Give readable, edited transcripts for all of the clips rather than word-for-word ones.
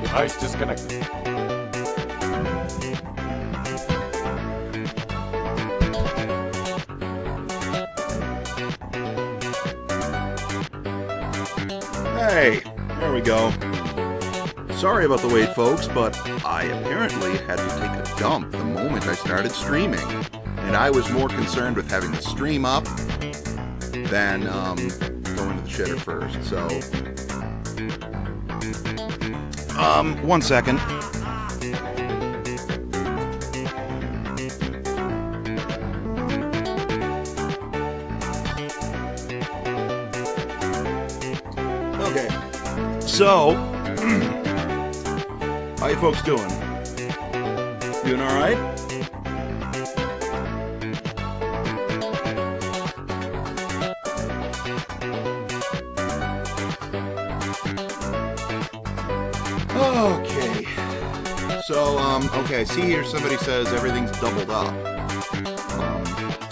Device disconnected. Hey, there we go. Sorry about the wait, folks, but I apparently had to take a dump the moment I started streaming. And I was more concerned with having the stream up than going to the shitter first, so... one second. Okay, so, how you folks doing? Doing alright? Okay, so, okay, see here somebody says everything's doubled up.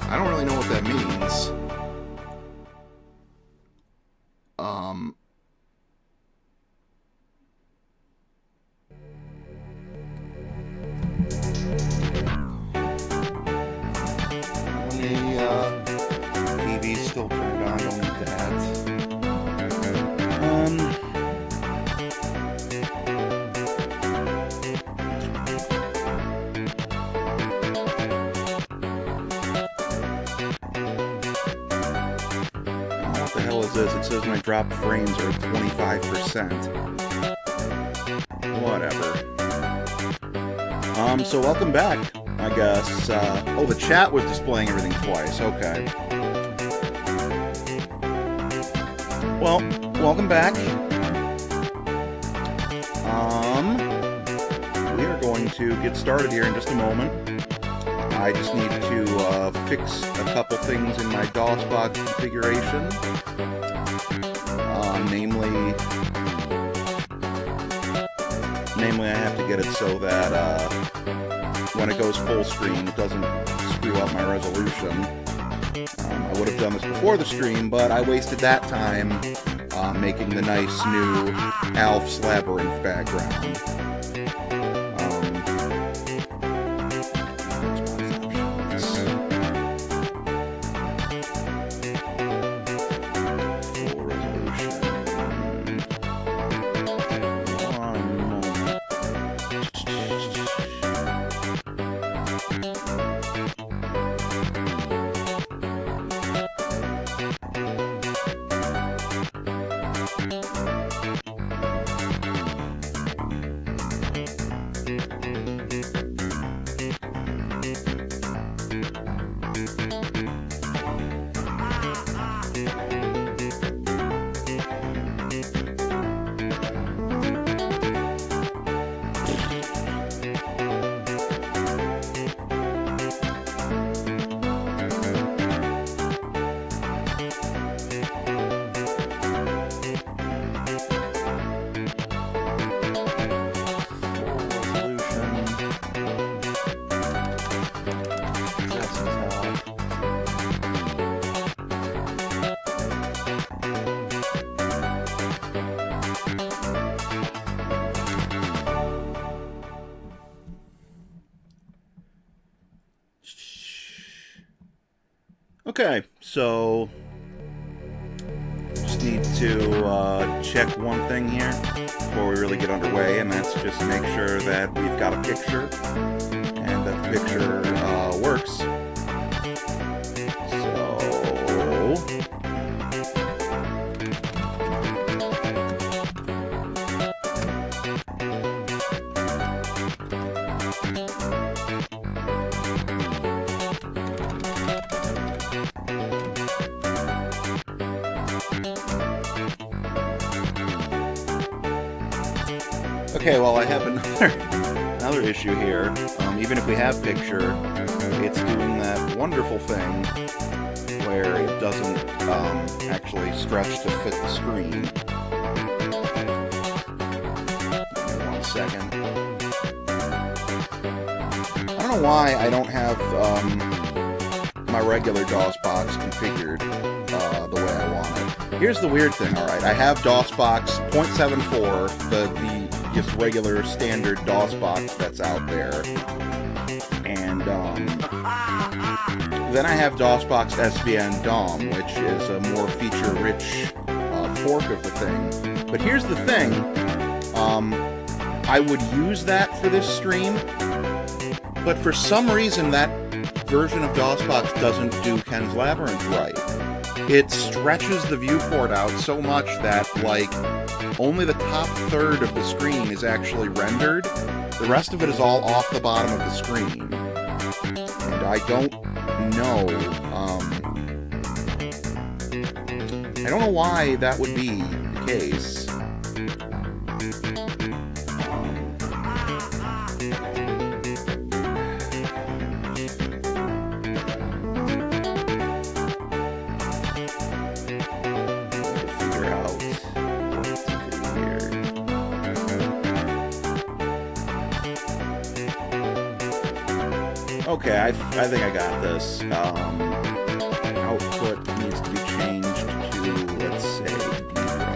I don't really know what that means. TV's still turned on, don't need that. What the hell is this? It says my drop frames are 25%. Whatever. So welcome back, I guess. Oh, the chat was displaying everything twice. Okay. Well, welcome back. We are going to get started here in just a moment. I just need to fix a couple things in my DOSBox configuration. Namely, I have to get it so that when it goes full screen, it doesn't screw up my resolution. I would have done this before the stream, but I wasted that time making the nice new Alf's Labyrinth background. Full resolution. One moment. Okay, so just need to check one thing here. before we really get underway, and that's just make sure that we've got a picture and that the picture works. Okay, well, I have another issue here. Even if we have picture, it's doing that wonderful thing where it doesn't actually stretch to fit the screen. Give me 1 second. I don't know why I don't have my regular DOSBox configured the way I want it. Here's the weird thing, alright. I have DOSBox 0.74, the just regular standard DOSBox that's out there. And then I have DOSBox SVN DOM, which is a more feature-rich fork of the thing. But here's the thing, I would use that for this stream, but for some reason that version of DOSBox doesn't do Ken's Labyrinth right. It stretches the viewport out so much that, like, only the top third of the screen is actually rendered. The rest of it is all off the bottom of the screen. And I don't know, I don't know why that would be the case. Okay, I think I got this. Output needs to be changed to, let's say, draw.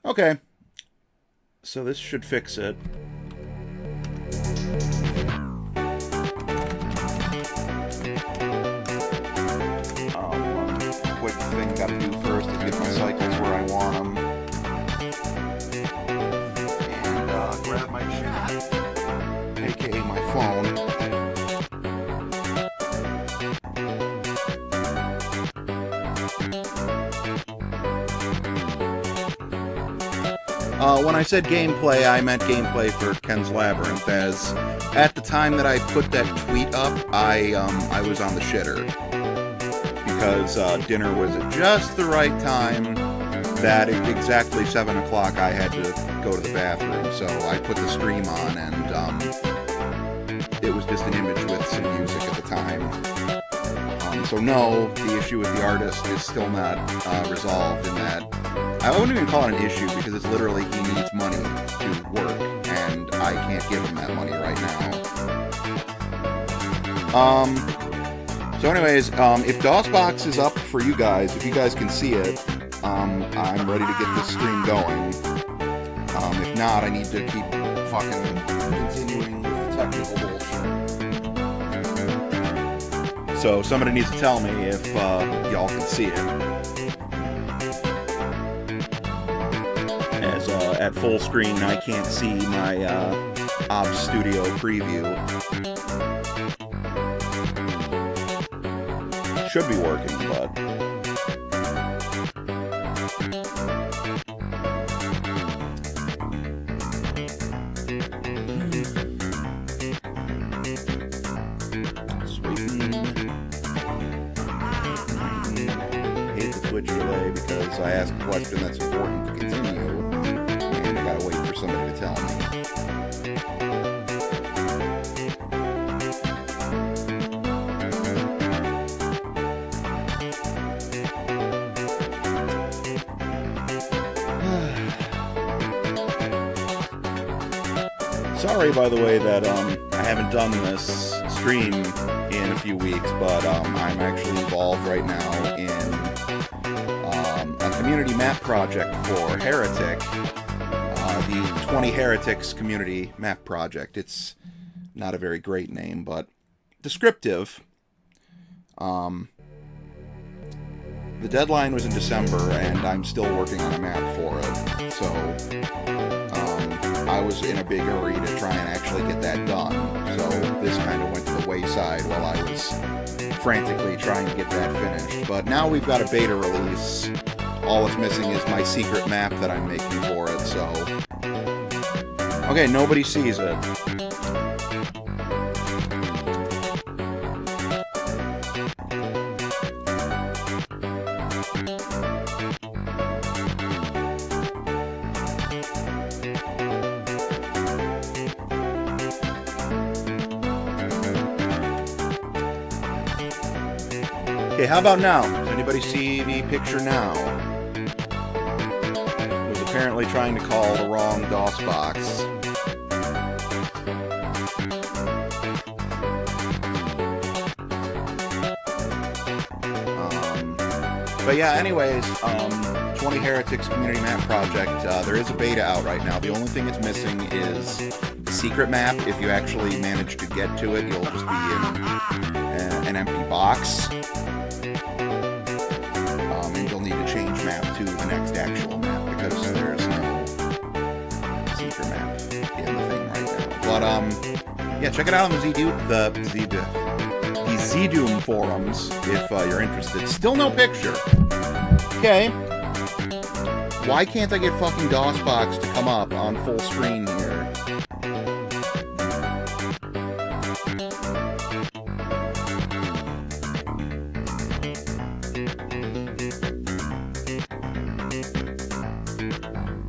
Okay, so this should fix it. Gotta do first is get my cycles where I want them, and grab my chat, aka my phone. When I said gameplay, I meant gameplay for Ken's Labyrinth, as at the time that I put that tweet up, I was on the shitter. Because dinner was at just the right time, that at exactly 7 o'clock I had to go to the bathroom, so I put the stream on, and it was just an image with some music at the time. So no, the issue with the artist is still not resolved in that. I wouldn't even call it an issue, because it's literally he needs money to work, and I can't give him that money right now. So anyways, if DOSBox is up for you guys, if you guys can see it, I'm ready to get this stream going. If not, I need to keep fucking continuing with the technical bullshit. So somebody needs to tell me if y'all can see it. As at full screen, I can't see my OBS Studio preview. Should be working, but hate the Twitch delay because I asked a question that's important to continue, and I gotta wait for somebody to tell me. Sorry, by the way, that I haven't done this stream in a few weeks, but I'm actually involved right now in a community map project for Heretic. The 20 Heretics community map project. It's not a very great name, but descriptive. The deadline was in December, and I'm still working on a map for it. So, I was in a big hurry to try and actually get that done. So, this kind of went to the wayside while I was frantically trying to get that finished. But now we've got a beta release. All it's missing is my secret map that I'm making for it, so... Okay, nobody sees it. Okay, how about now? Does anybody see the picture now? Was apparently trying to call the wrong DOS box. But yeah, anyways, 20 Heretics Community Map Project, there is a beta out right now. The only thing it's missing is the secret map. If you actually manage to get to it, you'll just be in an empty box. And you'll need to change map to the next actual map, because there's no secret map in the thing right now. But, yeah, check it out on the ZDoom forums if you're interested. Still no picture. Okay. Why can't I get fucking DOSBox to come up on full screen here?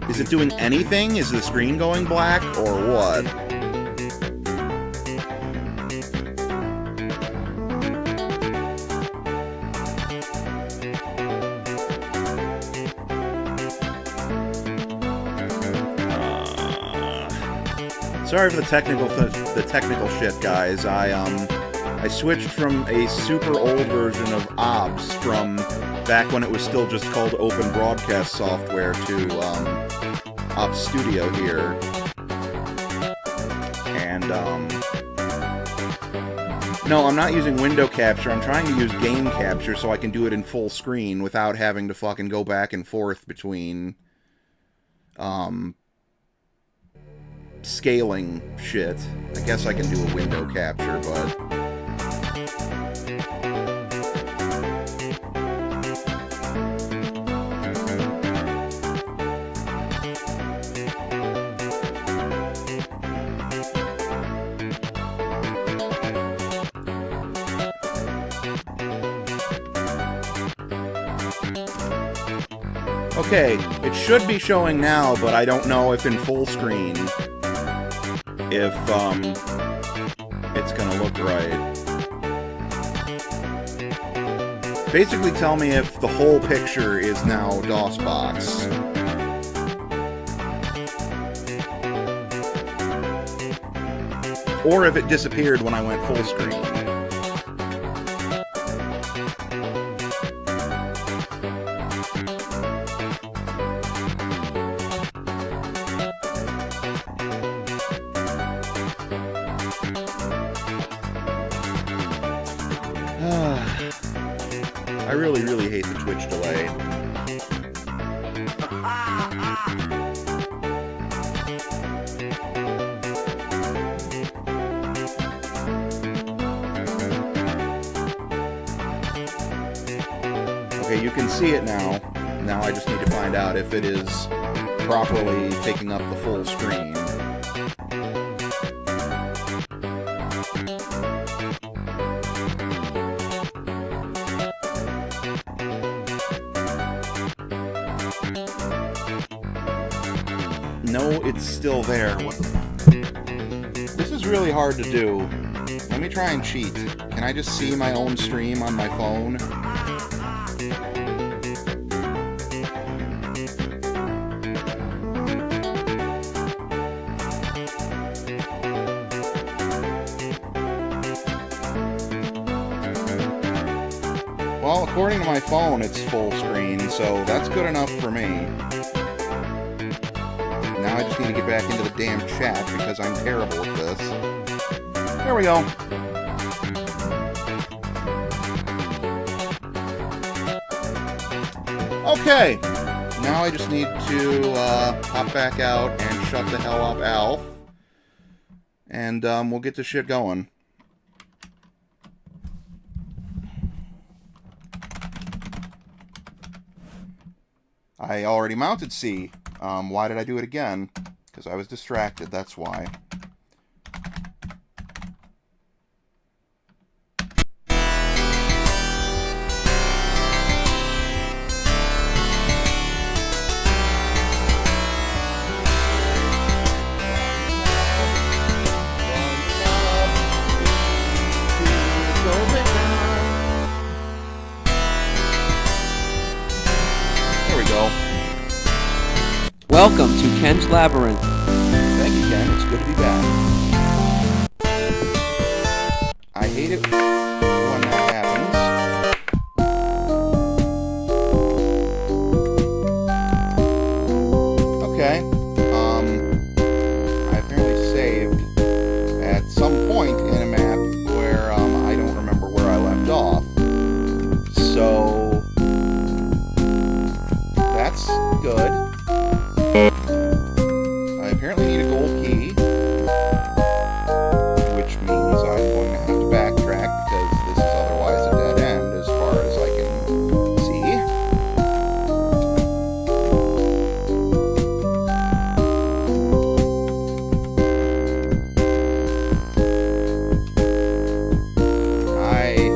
Is it doing anything? Is the screen going black or what? Sorry for the technical shit, guys. I switched from a super old version of OBS from back when it was still just called Open Broadcast Software to OBS Studio here. And no, I'm not using window capture. I'm trying to use game capture so I can do it in full screen without having to fucking go back and forth between scaling shit. I guess I can do a window capture, but... Okay, it should be showing now, but I don't know if in full screen if it's gonna look right. Basically tell me if the whole picture is now DOSBox. Or if it disappeared when I went full screen. I really hate the Twitch delay. Okay, you can see it now. Now I just need to find out if it is properly taking up the full screen. No, it's still there. What the f- This is really hard to do. Let me try and cheat. Can I just see my own stream on my phone? Well, according to my phone, it's full screen, so that's good enough for me. Now I just need to get back into the damn chat because I'm terrible at this. There we go. Okay. Now I just need to hop back out and shut the hell up, Alf. And we'll get this shit going. I already mounted C. Why did I do it again? Because I was distracted, that's why. Welcome to Ken's Labyrinth. Thank you, Ken. It's good to be back. I hate it when that happens. Okay. I apparently saved at some point in a map where I don't remember where I left off. So that's good. I apparently need a gold key, which means I'm going to have to backtrack because this is otherwise a dead end as far as I can see. I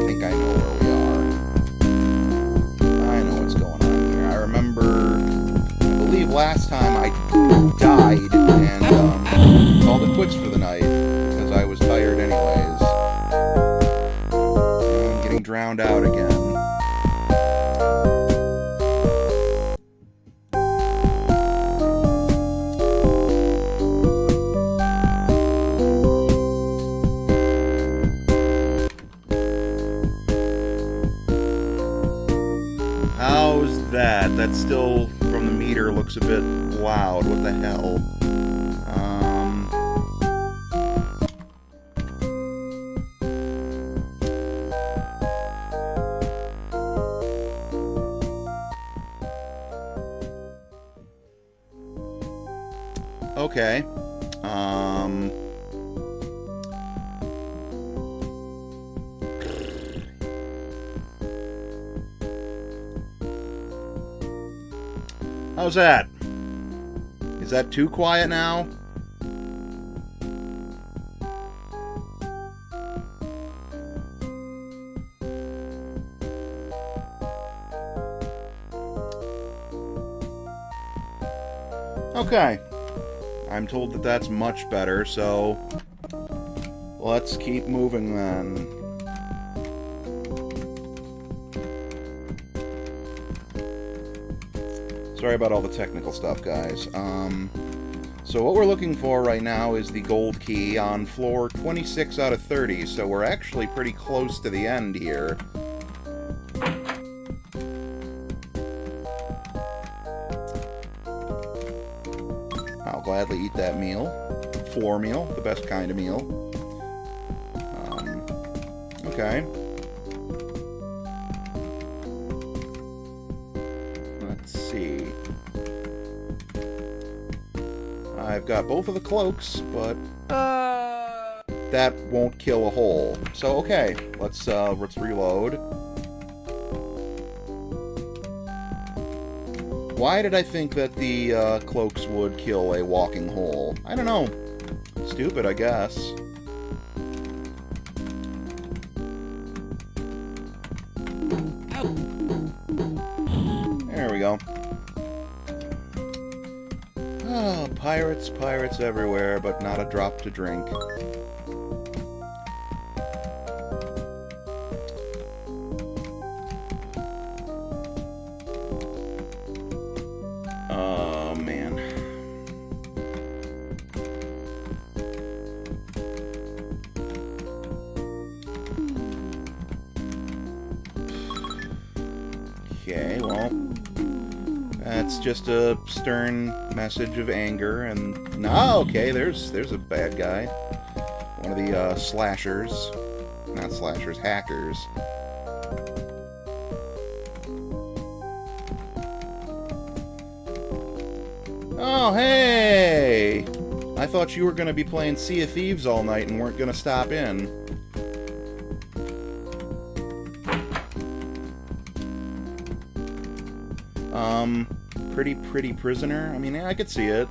think I know where we are. I know what's going on here. I remember, I believe last time I died and called it quits for the night because I was tired anyways. And I'm getting drowned out again. How's that? That still, from the meter, looks a bit loud. What the hell? Okay. How's that? Is that too quiet now? Okay. I'm told that that's much better, so let's keep moving then. Sorry about all the technical stuff, guys. So what we're looking for right now is the gold key on floor 26 out of 30, so we're actually pretty close to the end here. I'll gladly eat that meal. Floor meal, the best kind of meal. Okay. Let's see. I've got both of the cloaks, but that won't kill a hole. So okay, let's reload. Why did I think that the cloaks would kill a walking hole? I don't know. Stupid, I guess. There we go. Oh, pirates, pirates everywhere, but not a drop to drink. Oh, man. Okay, well, that's just a stern message of anger, and no, okay, there's a bad guy. One of the slashers, not slashers, hackers. Oh, hey! I thought you were going to be playing Sea of Thieves all night and weren't going to stop in. Pretty prisoner? I mean, yeah, I could see it.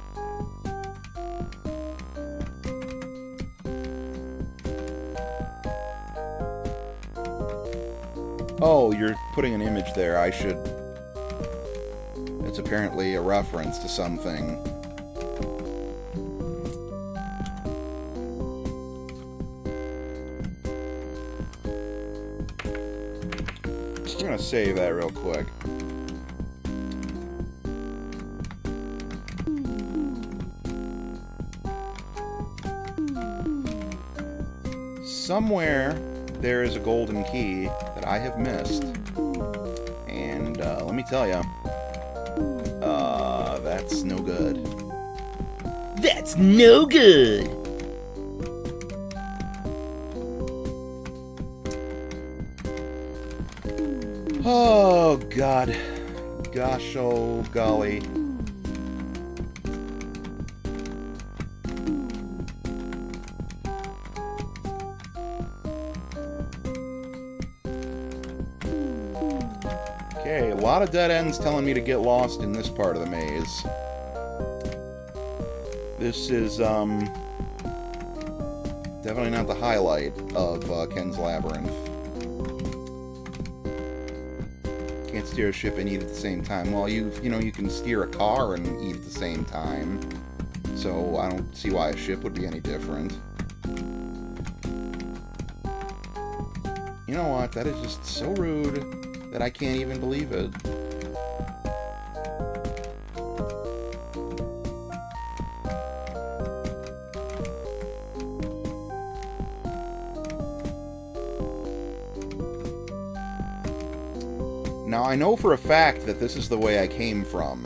Oh, you're putting an image there. I should... It's apparently a reference to something. I'm gonna save that real quick. Somewhere there is a golden key that I have missed. And let me tell you, that's no good. That's no good! Oh, God. Gosh, oh, golly. Okay, a lot of dead ends telling me to get lost in this part of the maze. This is, definitely not the highlight of Ken's Labyrinth. Can't steer a ship and eat at the same time. Well, you know, you can steer a car and eat at the same time. So I don't see why a ship would be any different. You know what? That is just so rude that I can't even believe it. Now, I know for a fact that this is the way I came from.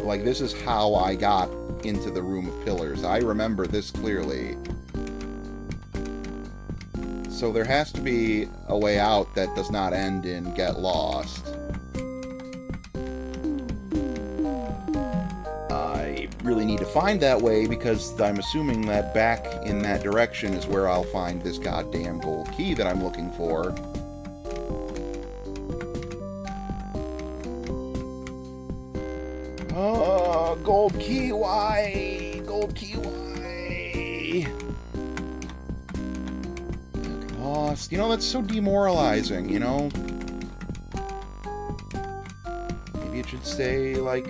Like, this is how I got into the Room of Pillars. I remember this clearly. So there has to be a way out that does not end in get lost. I really need to find that way because I'm assuming that back in that direction is where I'll find this goddamn gold key that I'm looking for. Oh, gold key, why? Gold key, why? Lost. You know, that's so demoralizing, you know? Maybe it should say, like,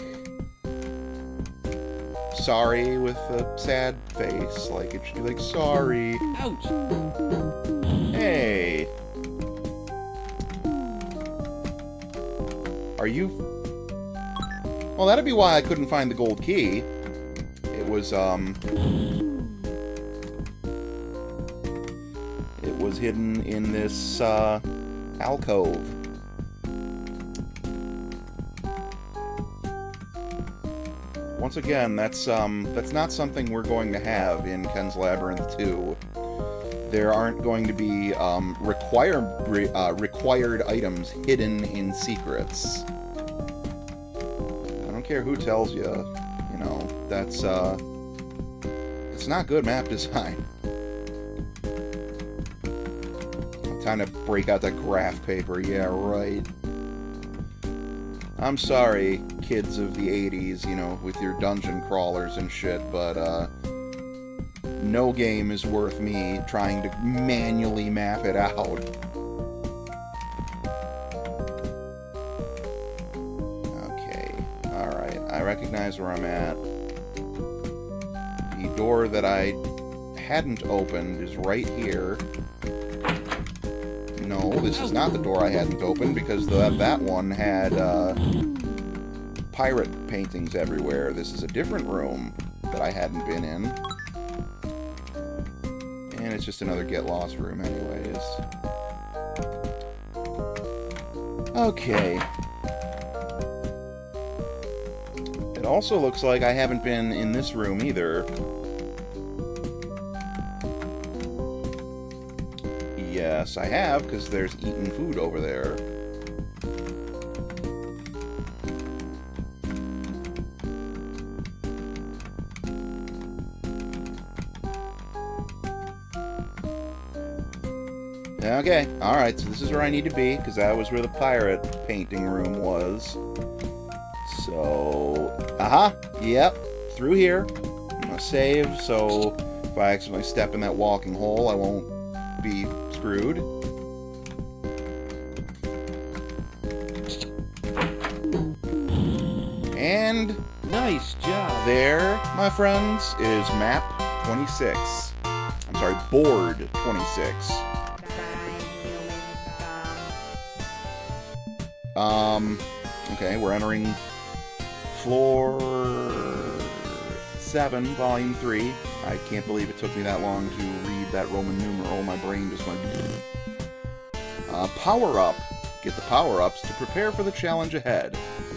sorry with a sad face. Like, it should be like, sorry. Ouch! Hey! Are you... Well, that'd be why I couldn't find the gold key. It was, it was hidden in this, alcove. Once again, that's not something we're going to have in Ken's Labyrinth 2. There aren't going to be, required items hidden in secrets. I don't care who tells you, you know, that's, it's not good map design. Time to break out the graph paper, yeah, right. I'm sorry, kids of the 80s, you know, with your dungeon crawlers and shit, but, no game is worth me trying to manually map it out. Okay, alright, I recognize where I'm at. The door that I hadn't opened is right here. No, this is not the door I hadn't opened, because that one had, pirate paintings everywhere. This is a different room that I hadn't been in. And it's just another get lost room anyways. Okay. It also looks like I haven't been in this room either. Yes, I have, because there's eaten food over there. Okay, alright, so this is where I need to be, because that was where the pirate painting room was. So, yep, through here. I'm gonna save, so if I accidentally step in that walking hole, I won't be screwed. And Nice job. there, my friends, is map 26. I'm sorry, board 26. Okay, we're entering floor 7, volume 3. I can't believe it took me that long to read that Roman numeral. My brain just went... power up. Get the power-ups to prepare for the challenge ahead.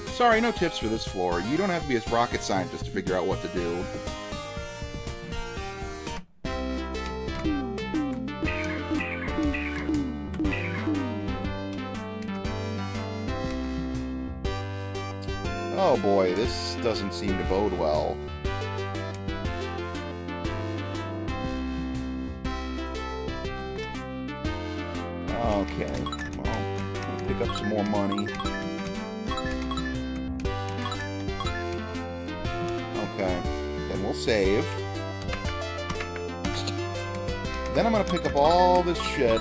Sorry, no tips for this floor. You don't have to be a rocket scientist to figure out what to do. Oh boy, this doesn't seem to bode well. Okay, well, I'm gonna pick up some more money. Okay, then we'll save. Then I'm gonna pick up all this shit.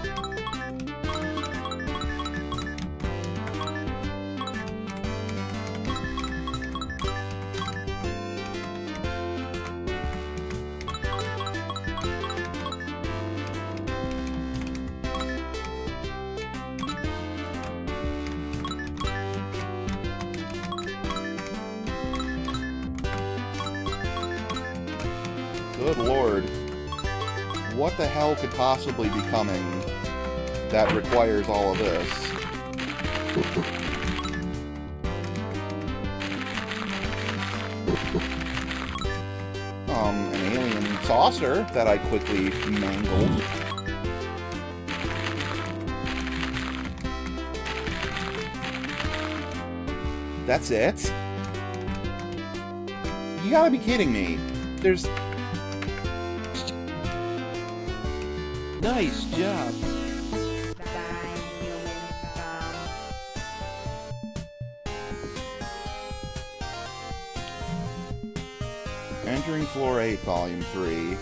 Good lord. What the hell could possibly be coming that requires all of this? An alien saucer that I quickly mangled. That's it? You gotta be kidding me. There's... Nice job. Entering floor 8, volume 3.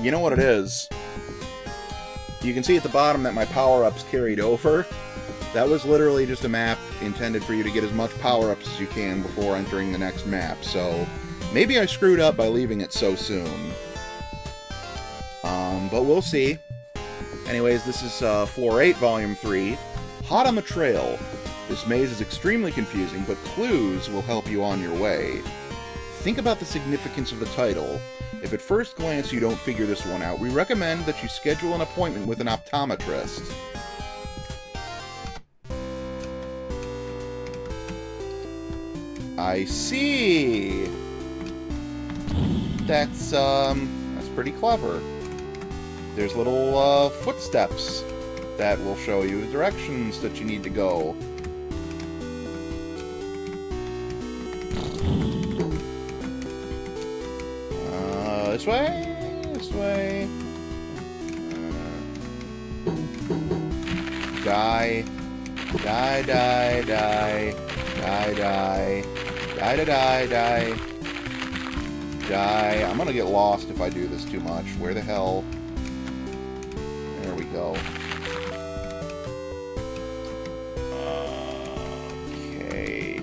You know what it is? You can see at the bottom that my power-ups carried over. That was literally just a map intended for you to get as much power-ups as you can before entering the next map, so maybe I screwed up by leaving it so soon. But we'll see. Anyways, this is Floor 8, Volume 3, Hot on the Trail. This maze is extremely confusing, but clues will help you on your way. Think about the significance of the title. If at first glance you don't figure this one out, we recommend that you schedule an appointment with an optometrist. I see. That's pretty clever. There's little footsteps that will show you the directions that you need to go. This way, this way. Die, die, die, die, die, die. Die, die, die, die. Die. I'm gonna get lost if I do this too much. Where the hell? There we go. Okay.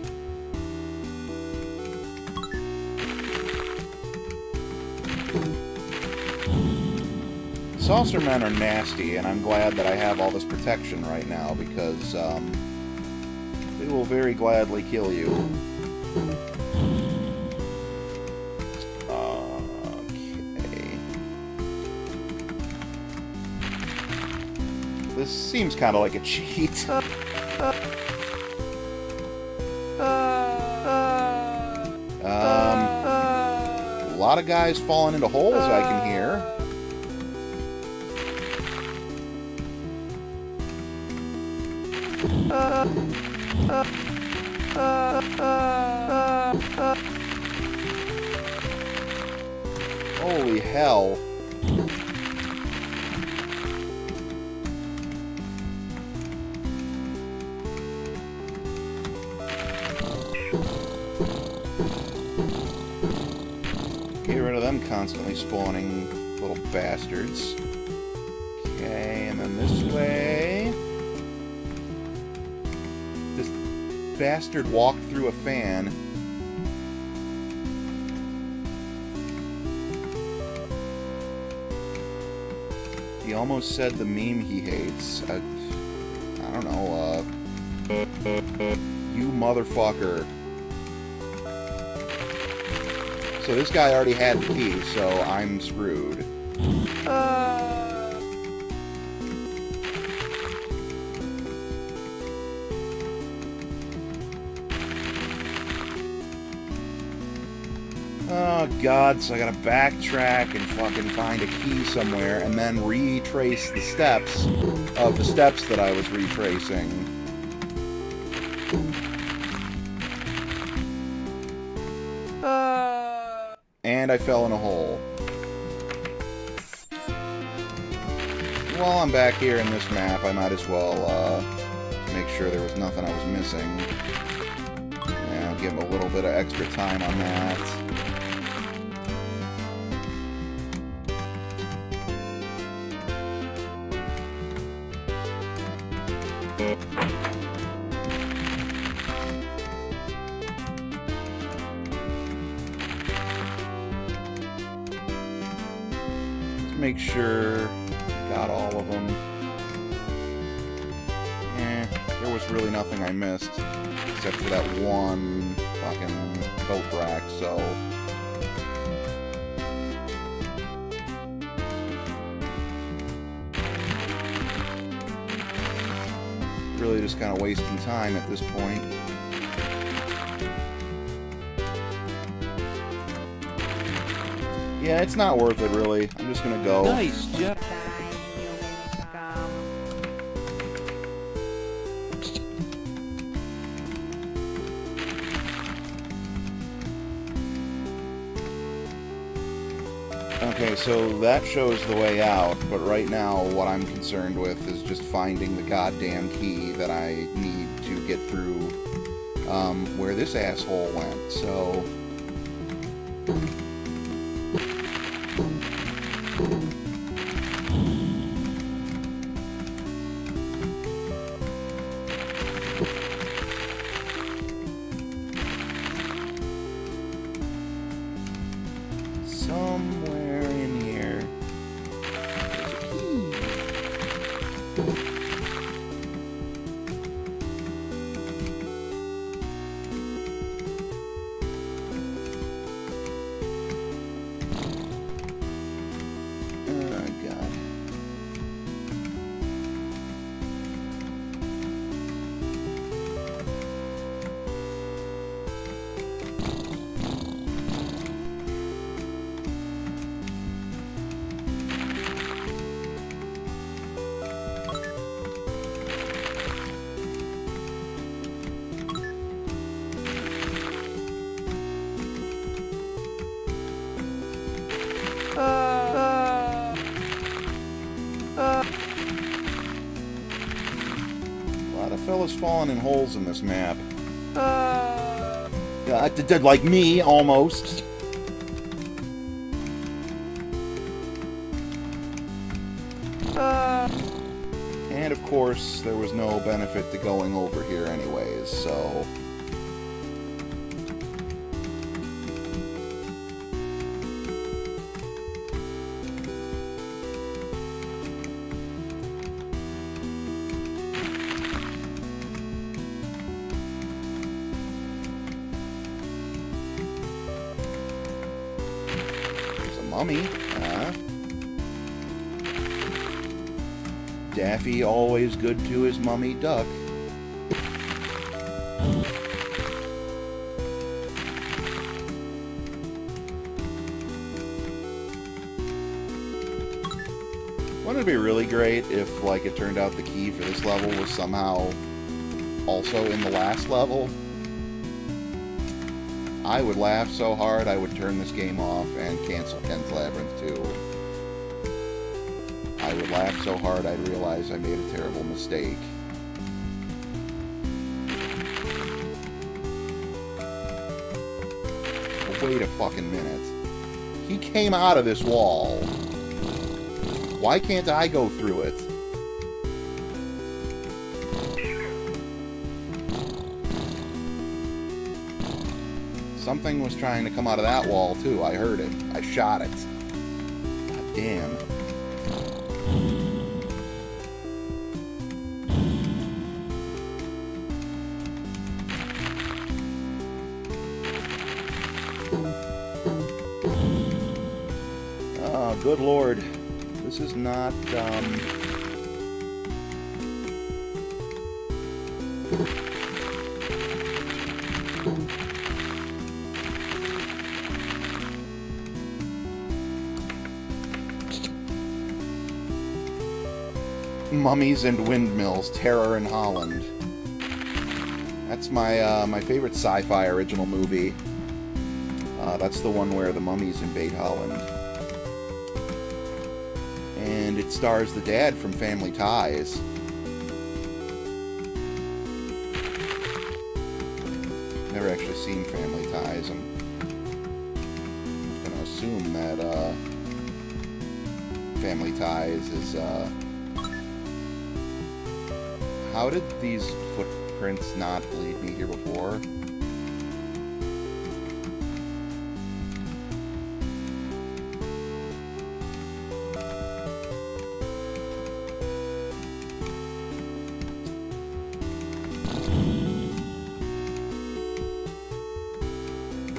Saucer men are nasty, and I'm glad that I have all this protection right now, because, they will very gladly kill you. This seems kind of like a cheat. A lot of guys falling into holes I can hear. Holy hell. Get rid of them constantly spawning little bastards. Okay, and then this way. This bastard walked through a fan. He almost said the meme he hates. I don't know, you motherfucker. So this guy already had the key, so I'm screwed. Oh god, so I gotta backtrack and fucking find a key somewhere and then retrace the steps of the steps that I was retracing. And I fell in a hole. While I'm back here in this map, I might as well make sure there was nothing I was missing. Yeah, I'll give him a little bit of extra time on that. Make sure got all of them. There was really nothing I missed except for that one fucking boat rack, so really just kind of wasting time at this point. Yeah, it's not worth it, really. I'm just gonna go. Nice job. Okay, so that shows the way out, but right now what I'm concerned with is just finding the goddamn key that I need to get through where this asshole went, so... Somewhere in here there's a key. Oh god. A lot of fellas falling in holes in this map. Like me, almost. And of course, there was no benefit to going over here anyways, so... There's a mummy, Daffy always good to his mummy duck. Wouldn't it be really great if, like, it turned out the key for this level was somehow also in the last level? I would laugh so hard I would turn this game off and cancel Ken's Labyrinth 2. I would laugh so hard I'd realize I made a terrible mistake. But wait a fucking minute. He came out of this wall. Why can't I go through it? Something was trying to come out of that wall, too. I heard it. I shot it. God damn. Oh, good lord. This is not, Mummies and Windmills, Terror in Holland. That's my, my favorite sci-fi original movie. That's the one where the mummies invade Holland. And it stars the dad from Family Ties. Never actually seen Family Ties. I'm gonna assume that, Family Ties is, How did these footprints not lead me here before?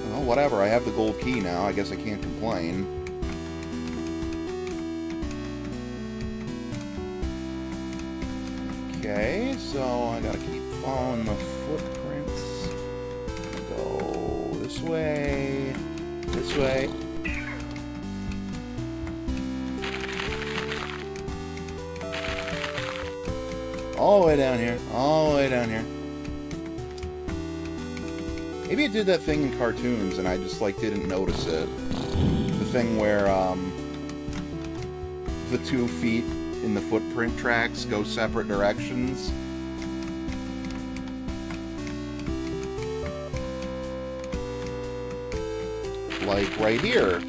Well, whatever, I have the gold key now. I guess I can't complain. Okay, so I gotta keep following the footprints. Go this way, this way. All the way down here, all the way down here. Maybe it did that thing in cartoons and I just, like, didn't notice it. The thing where, the 2 feet in the footprint tracks go separate directions. Like right here.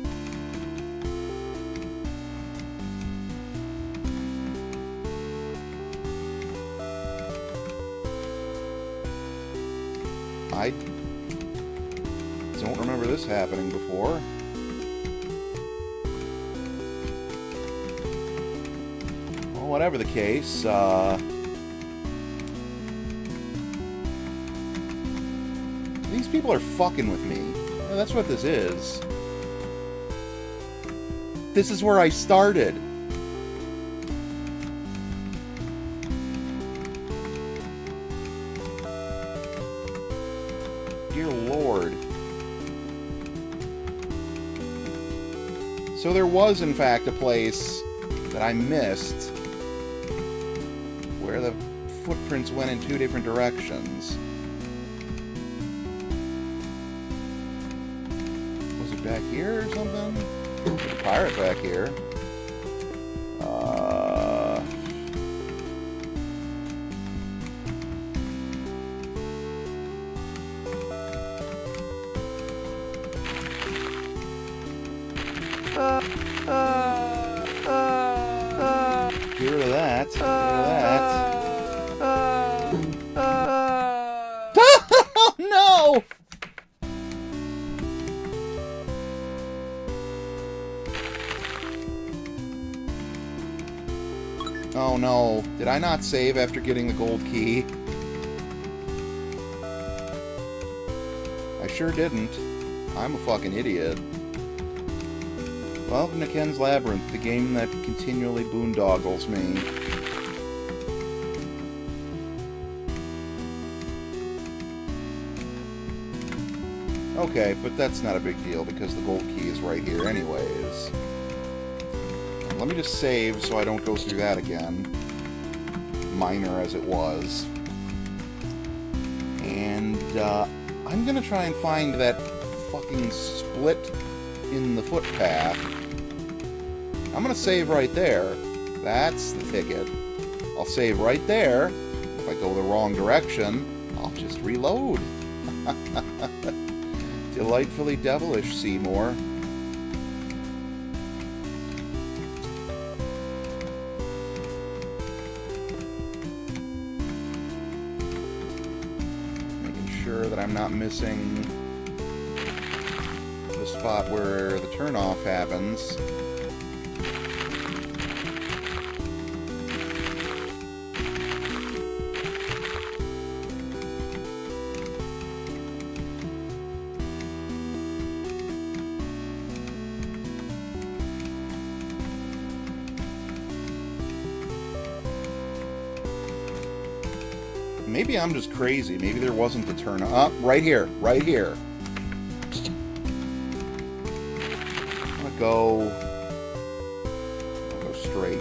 I don't remember this happening before. Whatever the case, these people are fucking with me. That's what this is. This is where I started. Dear Lord. So there was, in fact, a place that I missed where the footprints went in 2 different directions. Was it back here or something? There's a pirate back here. Get rid of that. Get rid of that. Oh, no! Oh no. Did I not save after getting the gold key? I sure didn't. I'm a fucking idiot. Welcome to Ken's Labyrinth, the game that continually boondoggles me. Okay, but that's not a big deal because the gold key is right here anyways. Let me just save so I don't go through that again. Minor as it was. And I'm gonna try and find that fucking split in the footpath. I'm gonna save right there. That's the ticket. I'll save right there. If I go the wrong direction, I'll just reload. Delightfully devilish, Seymour. Making sure that I'm not missing the spot where the turnoff happens. Maybe I'm just crazy. Maybe there wasn't a turn up. Right here. Right here. I'm gonna go straight.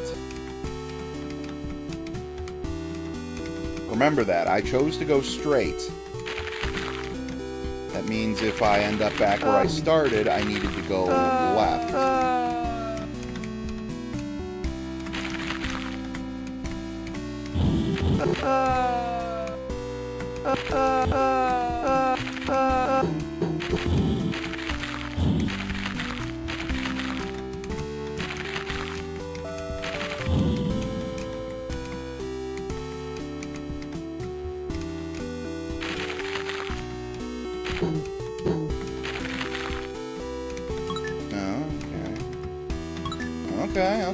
Remember that. I chose to go straight. That means if I end up back where I started, I needed to go left.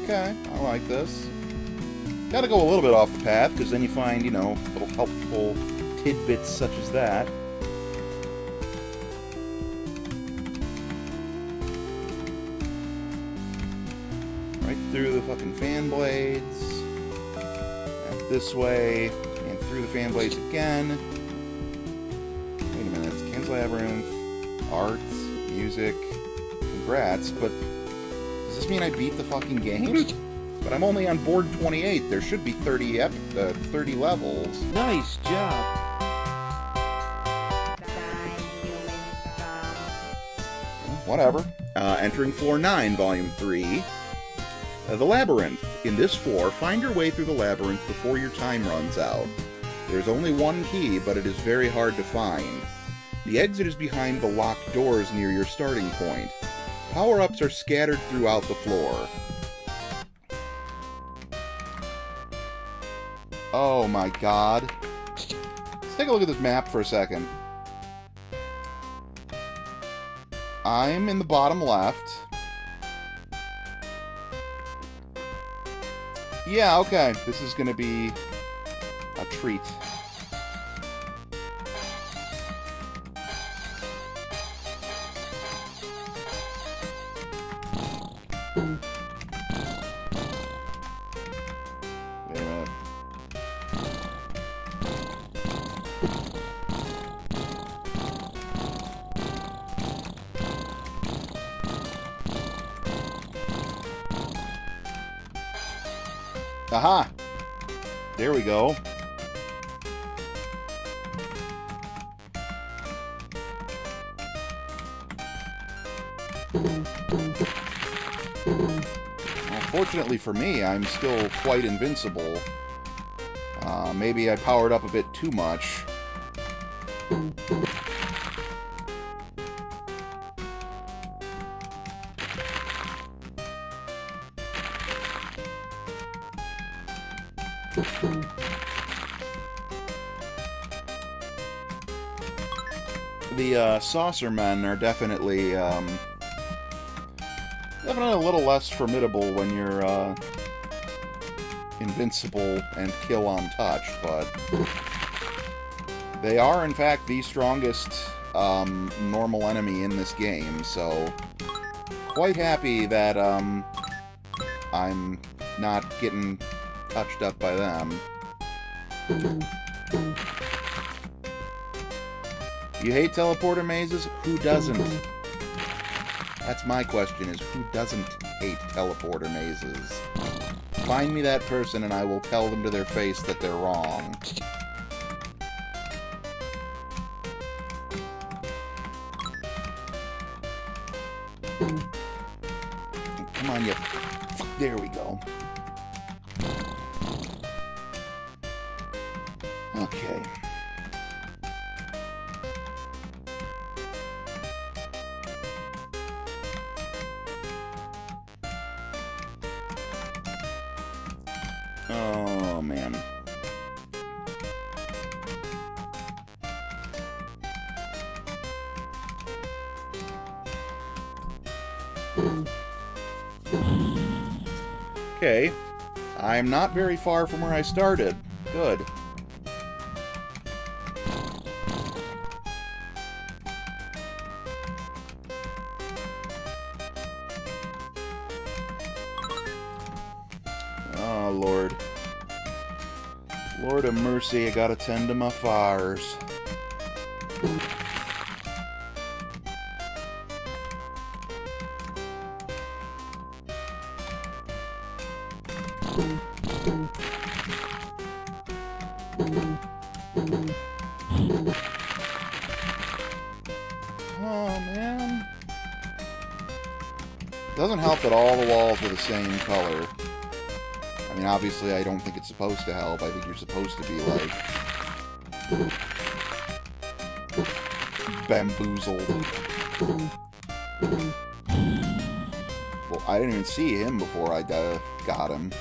Okay, I like this. Gotta go a little bit off the path, because then you find, you know, little helpful tidbits such as that. Right through the fucking fan blades. And this way, and through the fan blades again. Wait a minute, it's Ken's Labyrinth, art, music, congrats, but does this mean I beat the fucking game? But I'm only on board 28. There should be 30 levels. Nice job. Whatever. Entering Floor 9, Volume 3. The Labyrinth. In this floor, find your way through the labyrinth before your time runs out. There's only one key, but it is very hard to find. The exit is behind the locked doors near your starting point. Power-ups are scattered throughout the floor. Oh my god. Let's take a look at this map for a second. I'm in the bottom left. Yeah, okay. This is gonna be a treat. Wait a minute. Aha! There we go. Well, fortunately for me, I'm still quite invincible. Maybe I powered up a bit too much. The saucer men are definitely a little less formidable when you're invincible and kill untouched, but they are in fact the strongest normal enemy in this game, so quite happy that I'm not getting touched up by them. You hate teleporter mazes? Who doesn't? That's my question, is who doesn't hate teleporter mazes? Find me that person and I will tell them to their face that they're wrong. Come on, you... There we go. Okay. Oh, man. Okay. I'm not very far from where I started. Good. Oh, Lord. Lord of mercy, I gotta tend to my fires. Oh, man. Doesn't help that all the walls are the same color. I mean, obviously, I don't think it's supposed to help. I think you're supposed to be, like, bamboozled. Well, I didn't even see him before I got him.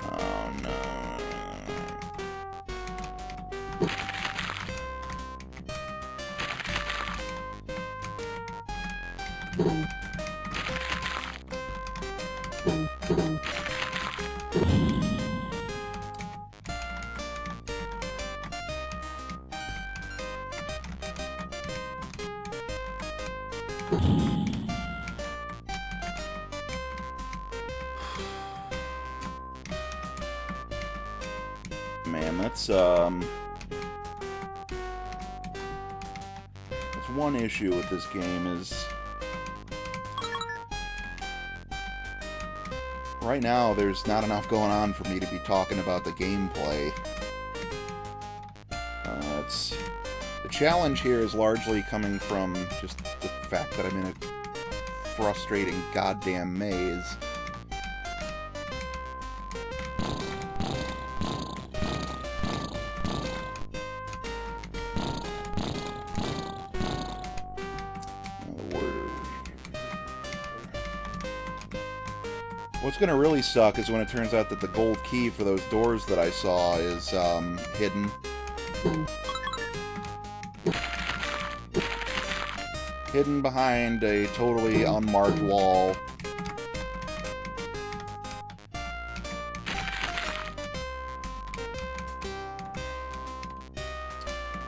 Oh, no. Man, that's one issue with this game is right now there's not enough going on for me to be talking about the gameplay. The challenge here is largely coming from just the fact that I'm in a frustrating goddamn maze. What's going to really suck is when it turns out that the gold key for those doors that I saw is hidden. Hidden behind a totally unmarked wall.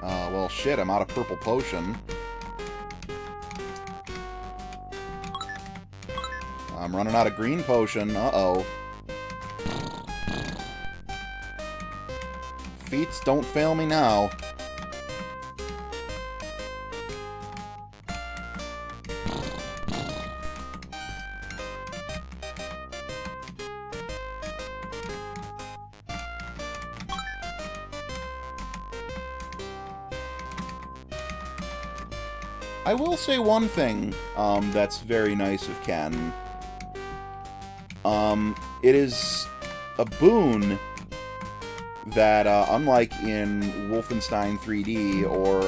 Well, shit, I'm out of purple potion. I'm running out of green potion. Uh-oh. Feats, don't fail me now. I will say one thing that's very nice of Ken. It is a boon that, unlike in Wolfenstein 3D or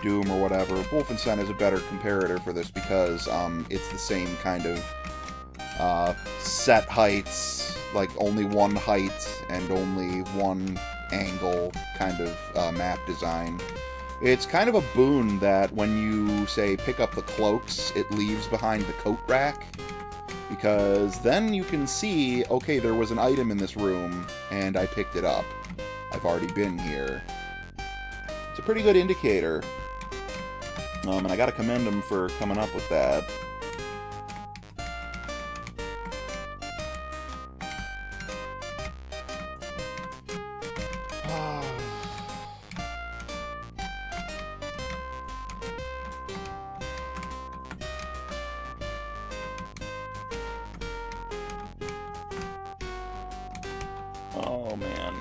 Doom or whatever, Wolfenstein is a better comparator for this because it's the same kind of set heights, like only one height and only one angle kind of map design. It's kind of a boon that when you, say, pick up the cloaks, it leaves behind the coat rack. Because then you can see, okay, there was an item in this room, and I picked it up. I've already been here. It's a pretty good indicator. And I gotta commend him for coming up with that. Oh, man.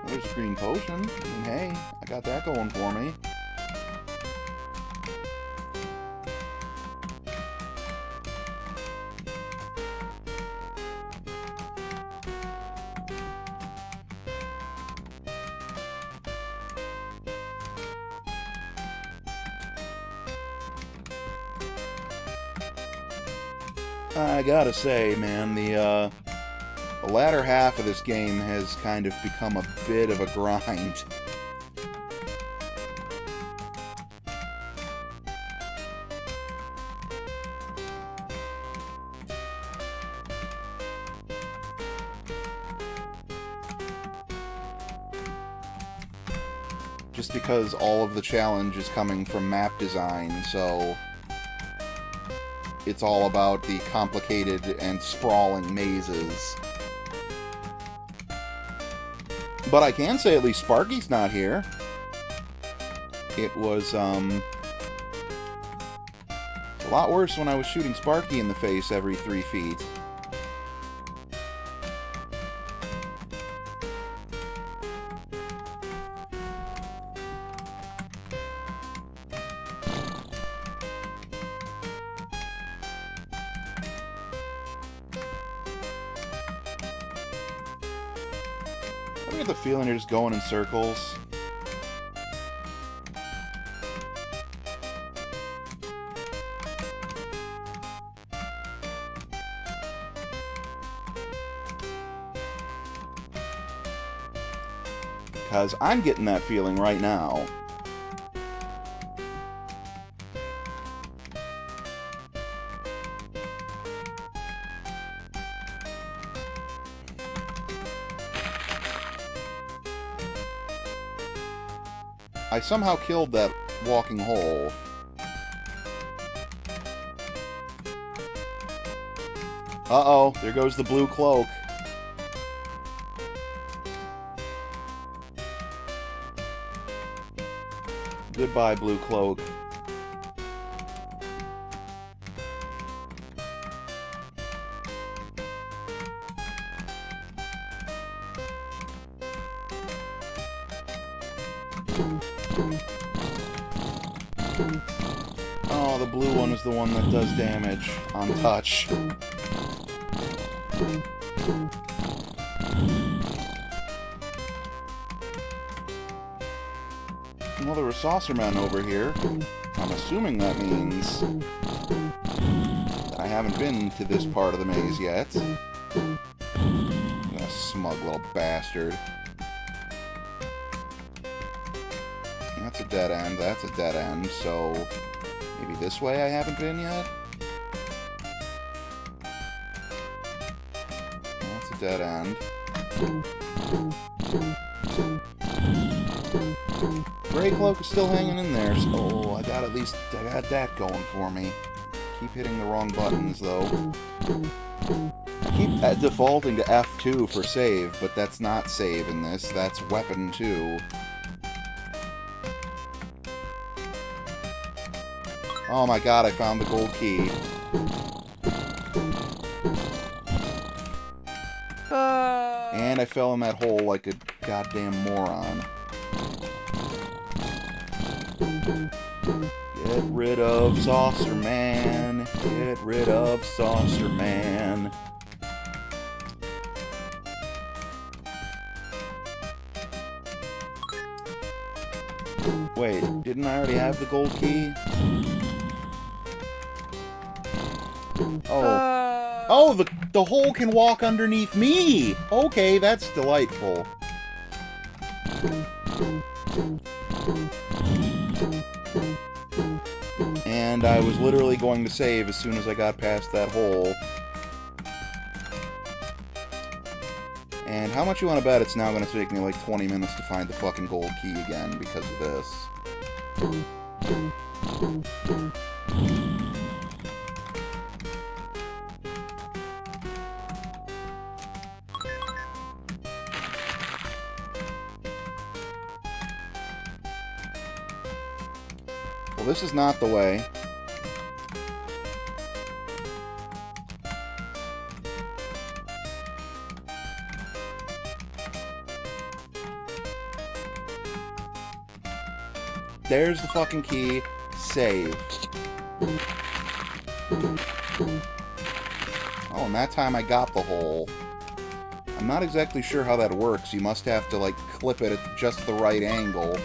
There's a green potion. I mean, hey, I got that going for me. I gotta say, man, the latter half of this game has kind of become a bit of a grind. Just because all of the challenge is coming from map design, so it's all about the complicated and sprawling mazes. But I can say at least Sparky's not here. It was, a lot worse when I was shooting Sparky in the face every 3 feet. I get the feeling you're just going in circles. Because I'm getting that feeling right now. I somehow killed that walking hole. Uh-oh, there goes the blue cloak. Goodbye, blue cloak. Oh, the blue one is the one that does damage on touch. Well, there were saucermen over here. I'm assuming that means that I haven't been to this part of the maze yet. A smug little bastard. That's a dead end, that's a dead end, so maybe this way I haven't been yet? That's a dead end. Grey Cloak is still hanging in there, so I got that going for me. Keep hitting the wrong buttons, though. I keep defaulting to F2 for save, but that's not save in this, that's weapon 2. Oh my god, I found the gold key. And I fell in that hole like a goddamn moron. Get rid of Saucer Man. Get rid of Saucer Man. Wait, didn't I already have the gold key? Oh. Oh, the hole can walk underneath me! Okay, that's delightful. And I was literally going to save as soon as I got past that hole. And how much you want to bet it's now going to take me like 20 minutes to find the fucking gold key again because of this? Well, this is not the way. There's the fucking key. Save. Oh, and that time I got the hole. I'm not exactly sure how that works. You must have to, like, clip it at just the right angle.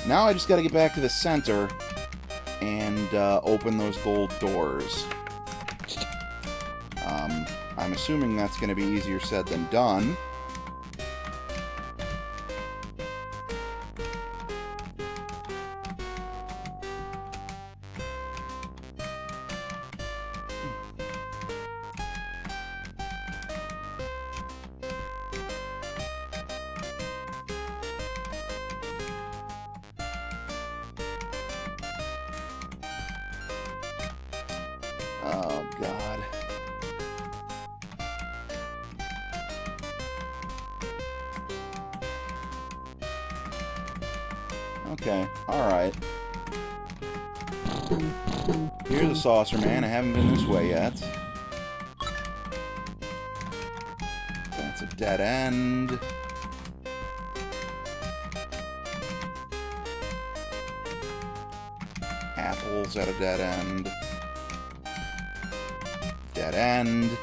Now I just gotta get back to the center and open those gold doors. I'm assuming that's going to be easier said than done. Oh, God. Okay, alright. Here's the saucer man. I haven't been this way yet. That's a dead end. Apples at a dead end. Dead end.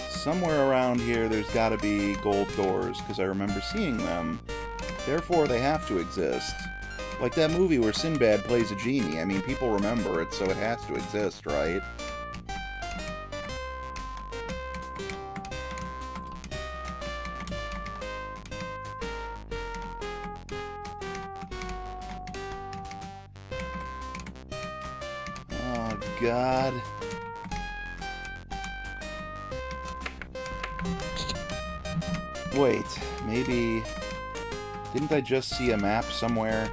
Somewhere around here there's got to be gold doors, because I remember seeing them. Therefore, they have to exist. Like that movie where Sinbad plays a genie. I mean, people remember it, so it has to exist, right? Oh, God. Wait, maybe... Didn't I just see a map somewhere?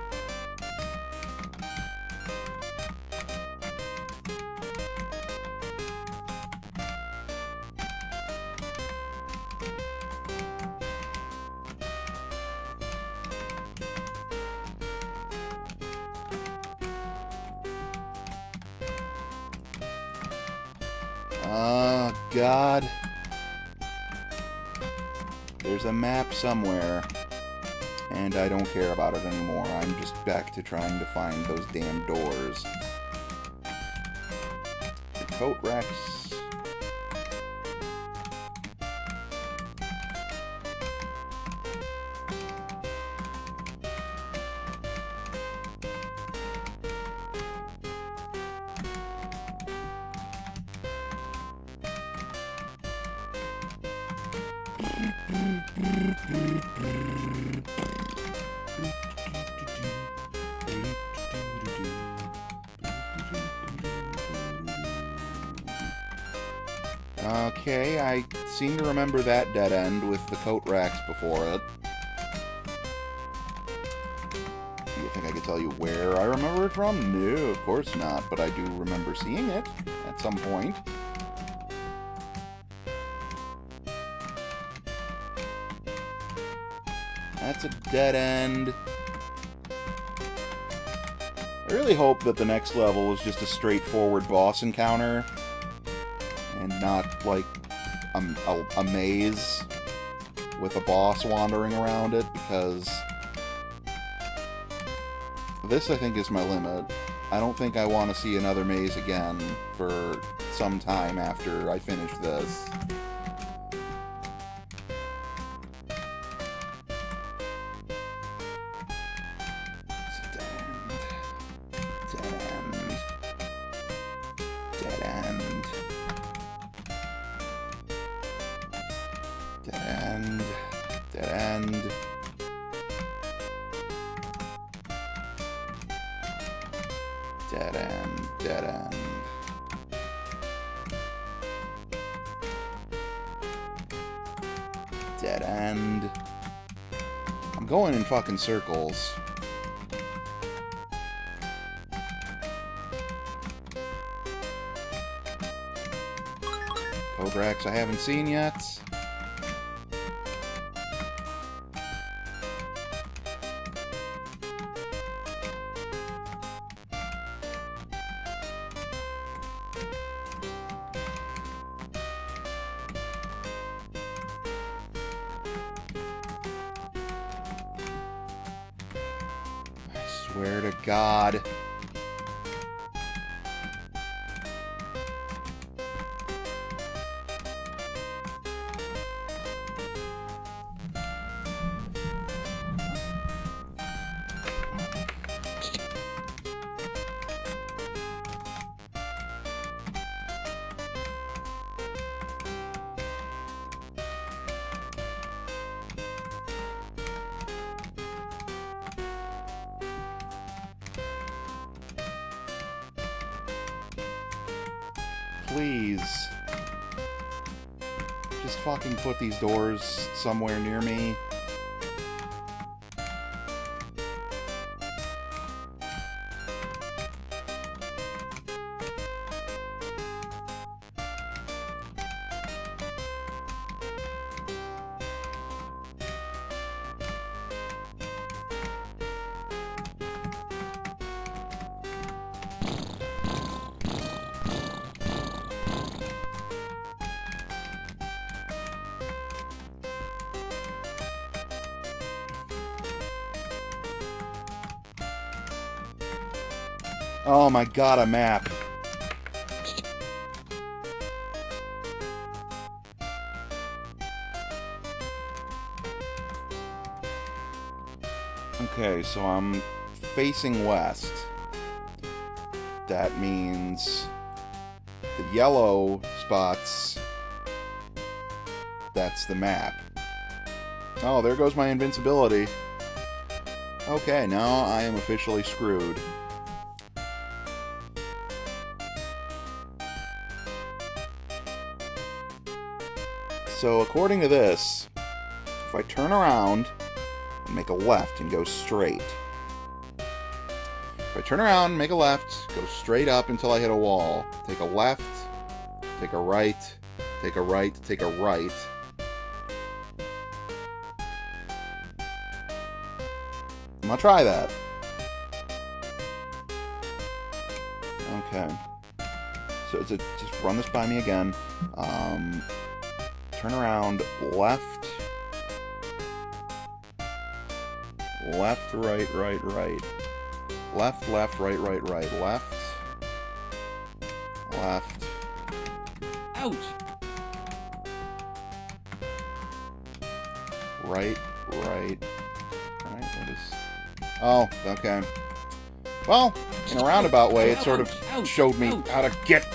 Oh, God. There's a map somewhere. And I don't care about it anymore. I'm just back to trying to find those damn doors. The coat racks. Okay, I seem to remember that dead end with the coat racks before it. Do you think I could tell you where I remember it from? No, of course not, but I do remember seeing it at some point. That's a dead end. I really hope that the next level is just a straightforward boss encounter and not like a maze with a boss wandering around it, because this, I think, is my limit. I don't think I want to see another maze again for some time after I finish this. Dead end, dead end. Dead end. I'm going in fucking circles. Cobrax I haven't seen yet. I swear to God. Please. Just fucking put these doors somewhere near me. Oh my God, a map. Okay, so I'm facing west. That means the yellow spots, that's the map. Oh, there goes my invincibility. Okay, now I am officially screwed. So according to this, if I turn around and make a left and go straight. If I turn around, make a left, go straight up until I hit a wall. Take a left, take a right, take a right, take a right. I'm gonna try that. Okay. So just run this by me again. Turn around, left, left, right, right, right. Left, left, right, right, right. Left, left. Ouch! Right, right. Right, what is... Oh, okay. Well, in a roundabout way, it sort of showed me how to get...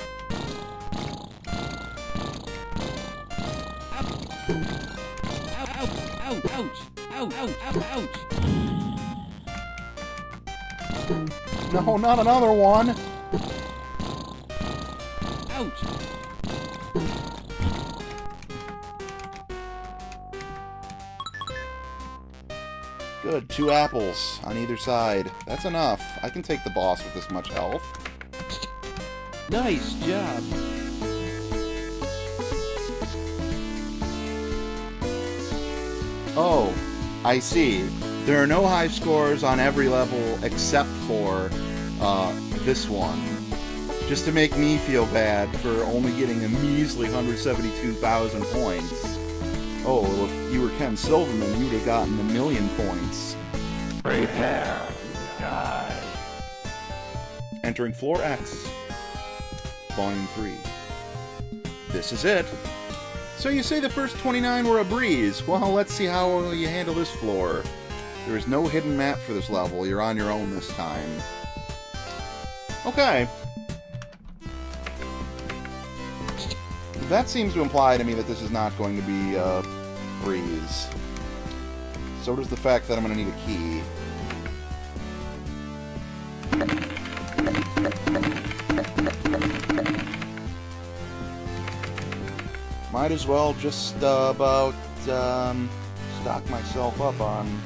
No, not another one! Ouch! Good, 2 apples on either side. That's enough. I can take the boss with this much health. Nice job! Oh, I see. There are no high scores on every level except for this one. Just to make me feel bad for only getting a measly 172,000 points. Oh, well, if you were Ken Silverman, you would have gotten 1,000,000 points. Prepare to die. Entering Floor X, Volume 3. This is it. So you say the first 29 were a breeze. Well, let's see how you handle this floor. There is no hidden map for this level. You're on your own this time. Okay. That seems to imply to me that this is not going to be a breeze. So does the fact that I'm going to need a key. Might as well just about stock myself up on...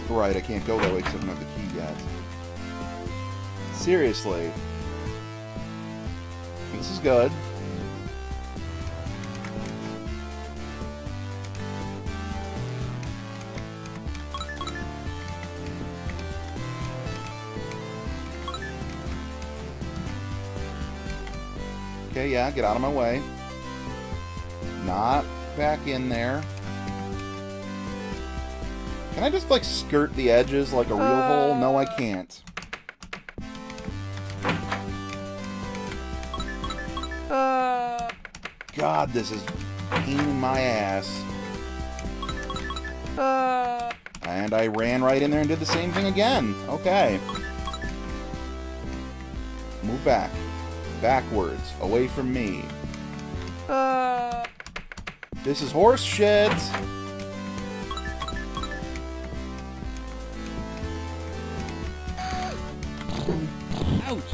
Right, I can't go that way because I don't have the key yet. Seriously. This is good. Okay, yeah, get out of my way. Not back in there. Can I just, like, skirt the edges like a real hole? No, I can't. God, this is a pain in my ass. And I ran right in there and did the same thing again. Okay. Move back. Backwards. Away from me. This is horse shit. Ouch!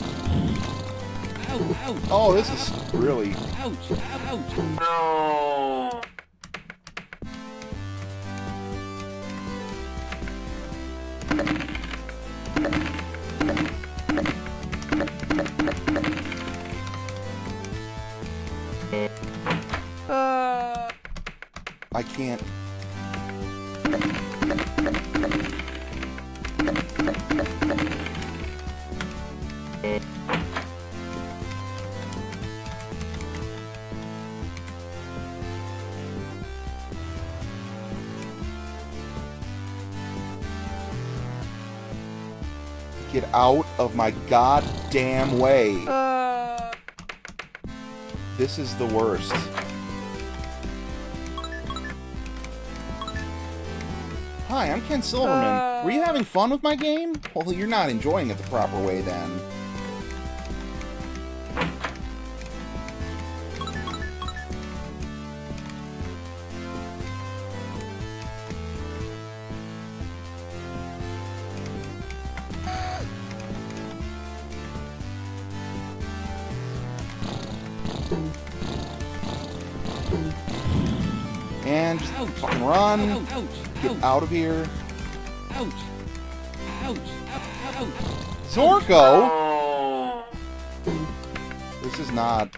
Ow, ouch! Oh, this is really... Ouch! Ouch! No. I can't... Get out of my goddamn way. This is the worst. Hi, I'm Ken Silverman. Were you having fun with my game? Well, you're not enjoying it the proper way then. And just Ouch. fucking run. Ouch! Ouch! Get out of here. Ouch! Ouch! Ouch! Zorko! This is not...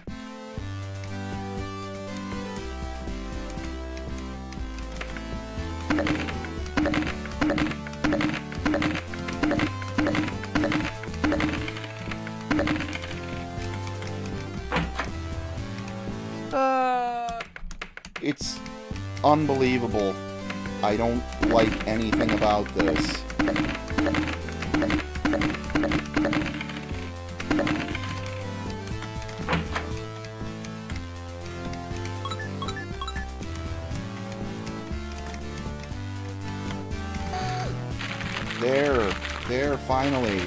It's unbelievable. I don't like anything about this. There, finally.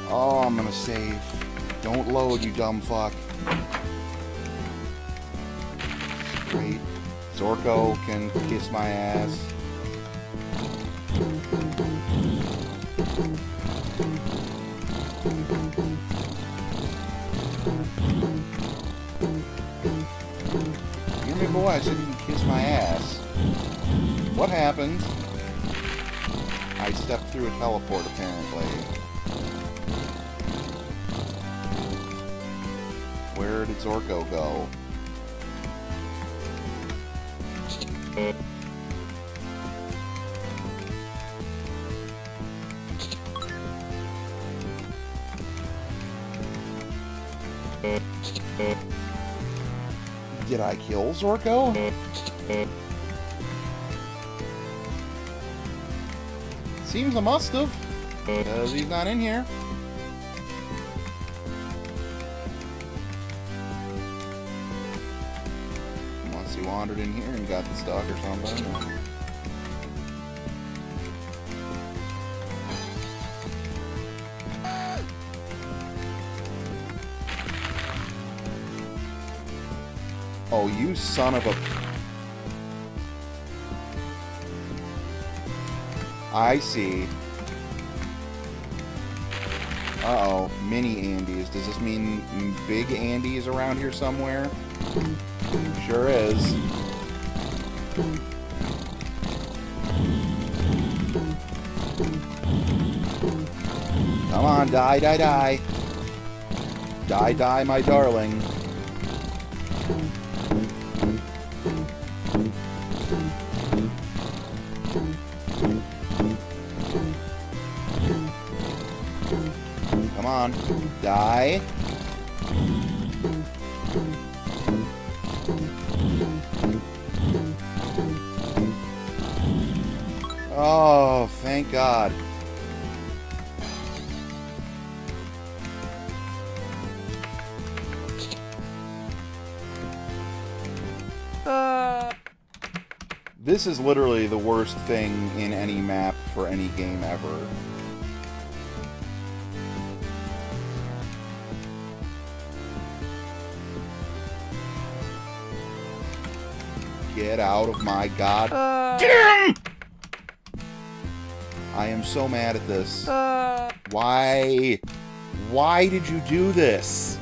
Oh, I'm gonna save. Don't load, you dumb fuck. Great. Zorko can kiss my ass. Hear me, boy? I said you can kiss my ass. What happened? I stepped through a teleport, apparently. Where did Zorko go? Did I kill Zorko? Seems I must have, because he's not in here. wandered in here and got the stuck or something. Oh, you son of a... I see. Uh-oh, mini Andes. Does this mean big Andes around here somewhere? Sure is. Come on, die, die, die. Die, die, my darling. Come on, die. Oh, thank God. This is literally the worst thing in any map for any game ever. Get out of my god. Damn! I am so mad at this. Why? Why did you do this?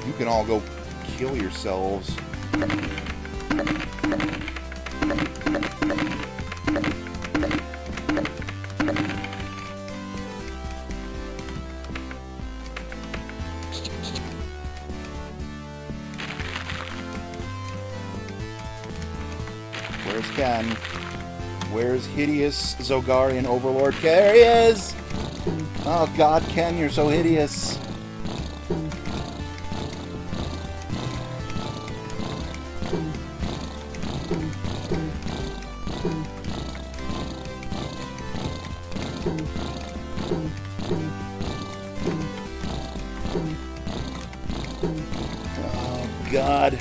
You can all go kill yourselves. Where's Ken? Where's hideous Zogarian Overlord? There he is! Oh god, Ken, you're so hideous. Oh god.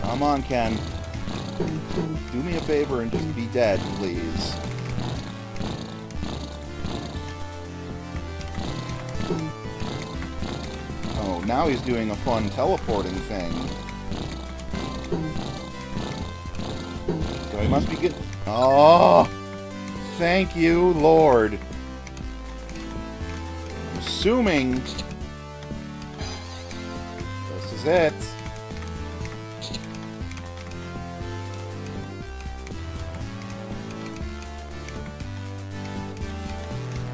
Come on, Ken. Do me a favor and just be dead, please. Oh, now he's doing a fun teleporting thing. So he must be good. Oh! Thank you, Lord. I'm assuming this is it.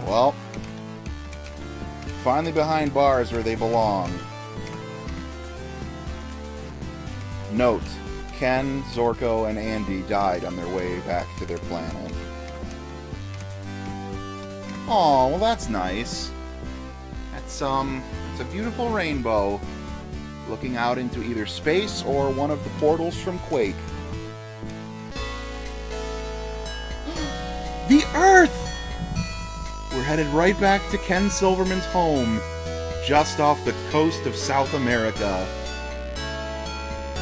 Well, finally behind bars where they belong. Note, Ken, Zorko, and Andy died on their way back to their planet. Oh, well that's nice. That's it's a beautiful rainbow looking out into either space or one of the portals from Quake. The Earth! We're headed right back to Ken Silverman's home, just off the coast of South America.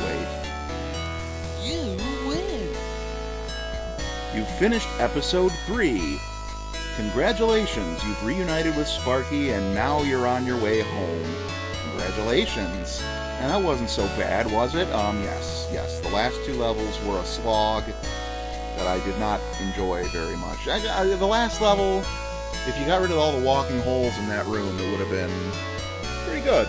Wait. You win. You finished episode 3. Congratulations, you've reunited with Sparky and now you're on your way home. Congratulations. And that wasn't so bad, was it? Yes. The last 2 levels were a slog that I did not enjoy very much. The last level, if you got rid of all the walking holes in that room, it would have been pretty good.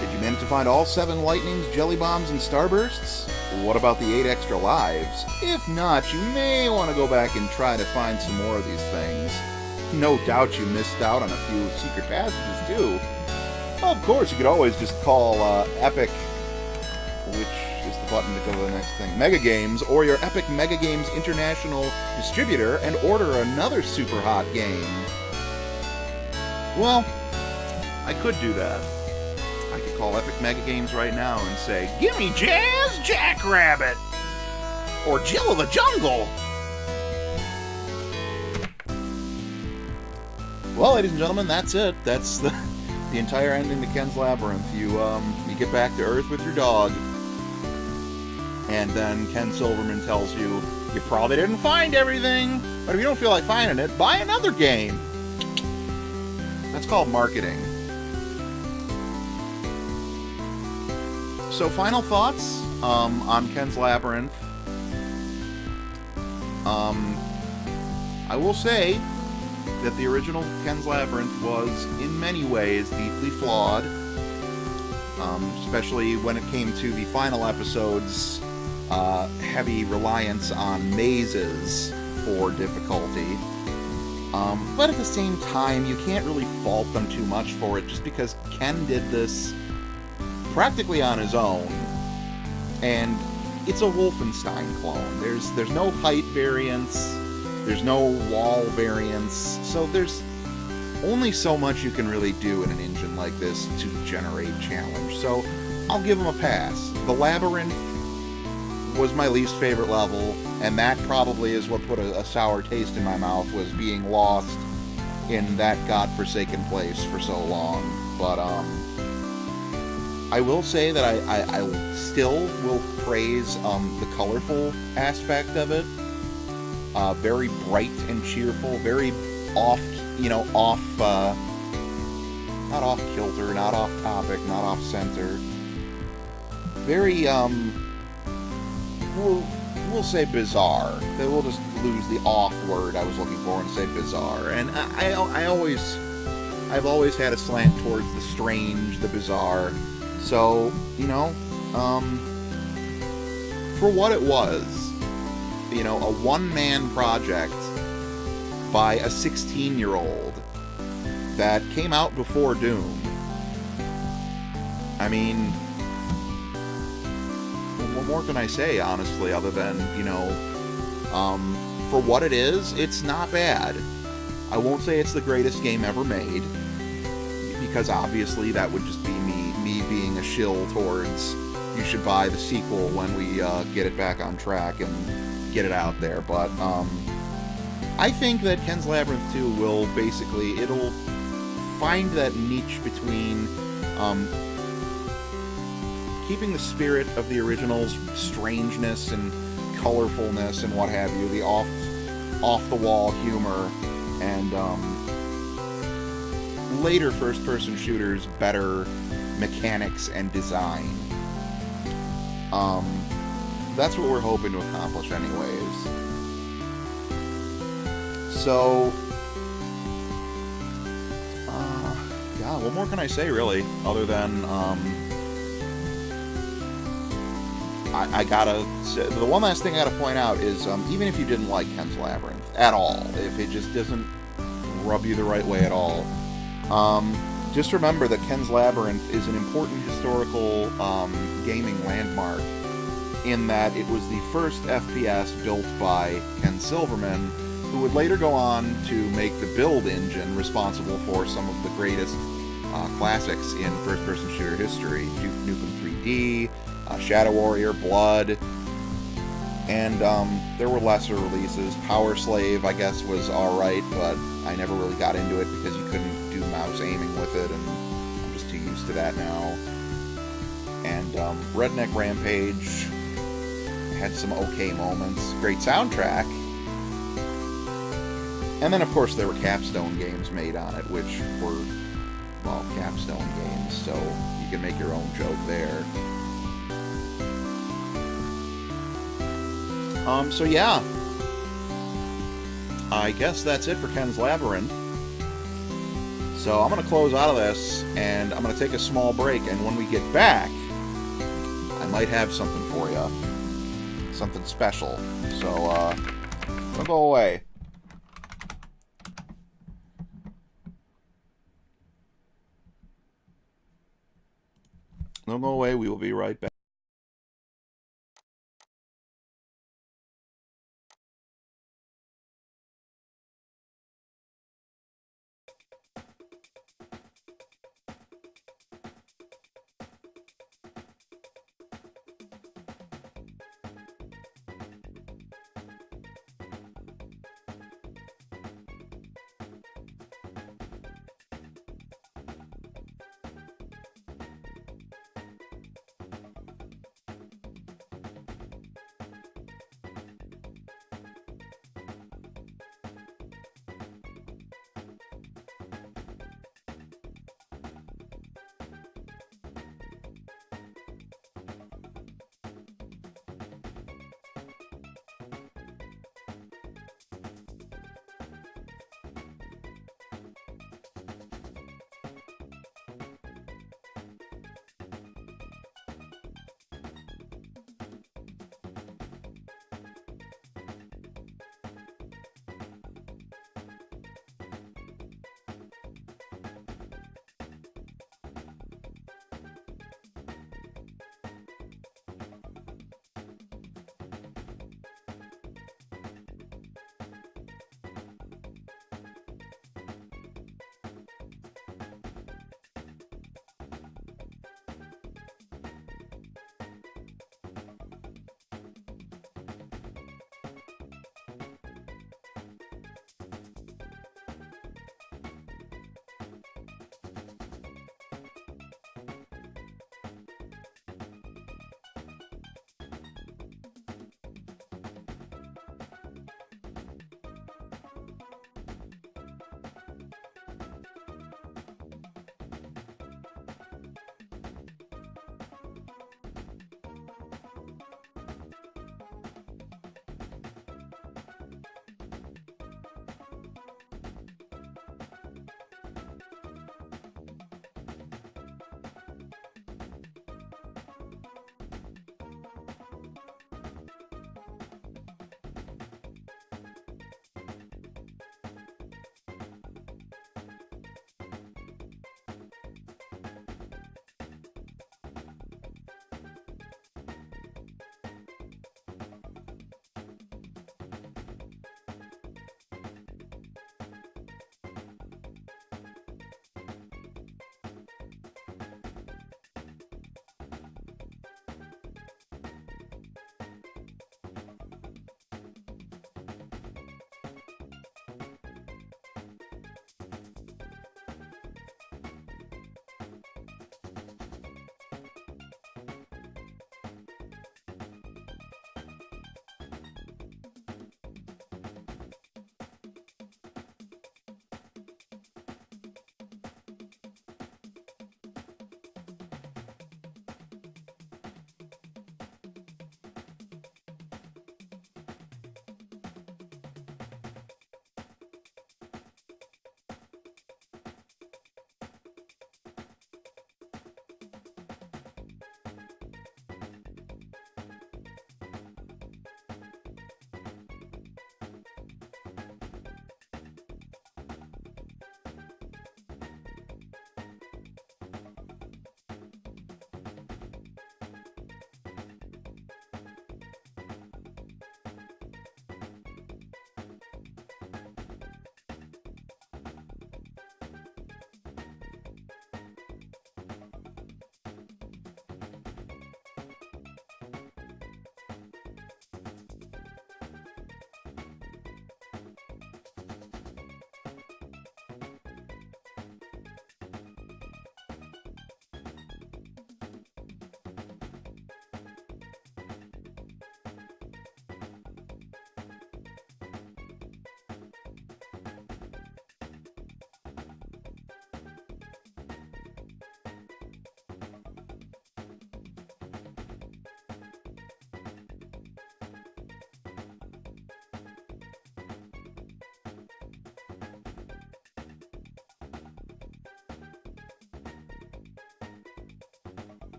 Did you manage to find all 7 lightnings, jelly bombs, and starbursts? What about the 8 extra lives? If not, you may want to go back and try to find some more of these things. No doubt you missed out on a few secret passages, too. Of course, you could always just call Epic, which is the button to go to the next thing, Mega Games, or your Epic Mega Games International distributor and order another super hot game. Well, I could do that. I could call Epic Mega Games right now and say, "Gimme Jazz Jackrabbit!" Or Jill of the Jungle! Well, ladies and gentlemen, that's it. That's the entire ending to Ken's Labyrinth. You get back to Earth with your dog, and then Ken Silverman tells you, you probably didn't find everything, but if you don't feel like finding it, buy another game. That's called marketing. So, final thoughts on Ken's Labyrinth. I will say that the original Ken's Labyrinth was, in many ways, deeply flawed, especially when it came to the final episode's heavy reliance on mazes for difficulty. But at the same time, you can't really fault them too much for it, just because Ken did this practically on his own, and it's a Wolfenstein clone. There's no height variance, there's no wall variance, so there's only so much you can really do in an engine like this to generate challenge. So I'll give him a pass. The Labyrinth was my least favorite level, and that probably is what put a sour taste in my mouth, was being lost in that godforsaken place for so long. But I will say that I still will praise the colorful aspect of it. Very bright and cheerful, very off, not off kilter, not off topic, not off center. Very, we'll say bizarre. We'll just lose the off word I was looking for and say bizarre. And I've always had a slant towards the strange, the bizarre. So, for what it was, a one-man project by a 16-year-old that came out before Doom. I mean, what more can I say, honestly, other than, for what it is, it's not bad. I won't say it's the greatest game ever made, because obviously that would just be me being a shill towards, you should buy the sequel when we get it back on track and get it out there. But I think that Ken's Labyrinth 2 will it'll find that niche between keeping the spirit of the original's strangeness and colorfulness and what have you, the off-the-wall humor, and later first-person shooters' better mechanics and design. That's what we're hoping to accomplish anyways. So, yeah, what more can I say, really, other than, I gotta say, the one last thing I gotta point out is, even if you didn't like Ken's Labyrinth at all, if it just doesn't rub you the right way at all, just remember that Ken's Labyrinth is an important historical gaming landmark, in that it was the first FPS built by Ken Silverman, who would later go on to make the Build engine, responsible for some of the greatest classics in first-person shooter history. Duke Nukem 3D, Shadow Warrior, Blood, and there were lesser releases. Power Slave, I guess, was alright, but I never really got into it because you couldn't do mouse aiming with it, and I'm just too used to that now. And Redneck Rampage had some okay moments. Great soundtrack. And then, of course, there were Capstone games made on it, which were, well, Capstone games, so you can make your own joke there. So yeah. I guess that's it for Ken's Labyrinth. So I'm going to close out of this, and I'm going to take a small break, and when we get back, I might have something for you. Something special. So, don't go away. Don't go away, we will be right back.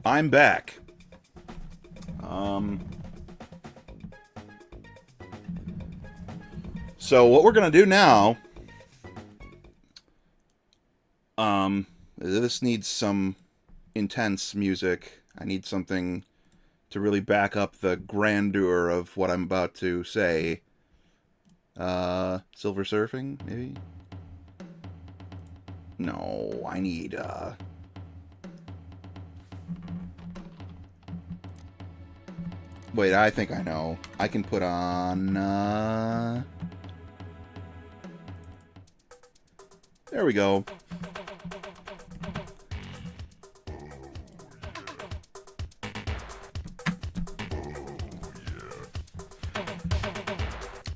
I'm back. So what we're gonna do now, this needs some intense music. I need something to really back up the grandeur of what I'm about to say. Silver Surfing, maybe? No, I need, Wait, I think I know. I can put on, There we go.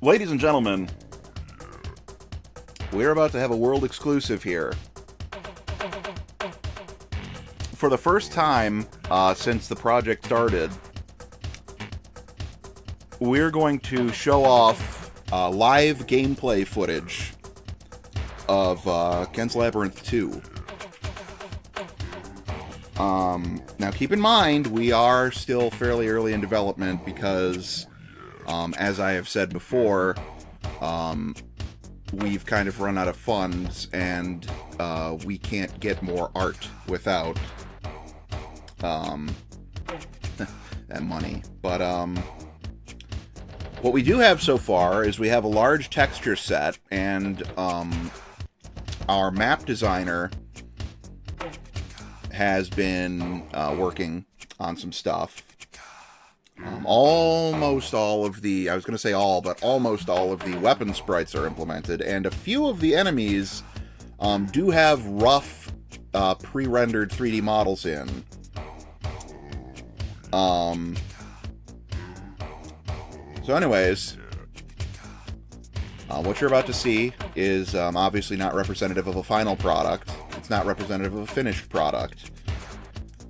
Ladies and gentlemen, we're about to have a world exclusive here. For the first time since the project started, we're going to show off live gameplay footage of Ken's Labyrinth 2. Now keep in mind, we are still fairly early in development because, as I have said before, we've kind of run out of funds and we can't get more art without that money. But what we do have so far is we have a large texture set, and our map designer has been working on some stuff. Almost all of the, I was going to say all, but almost all of the weapon sprites are implemented, and a few of the enemies do have rough pre-rendered 3D models in. So anyways, what you're about to see is obviously not representative of a final product. It's not representative of a finished product.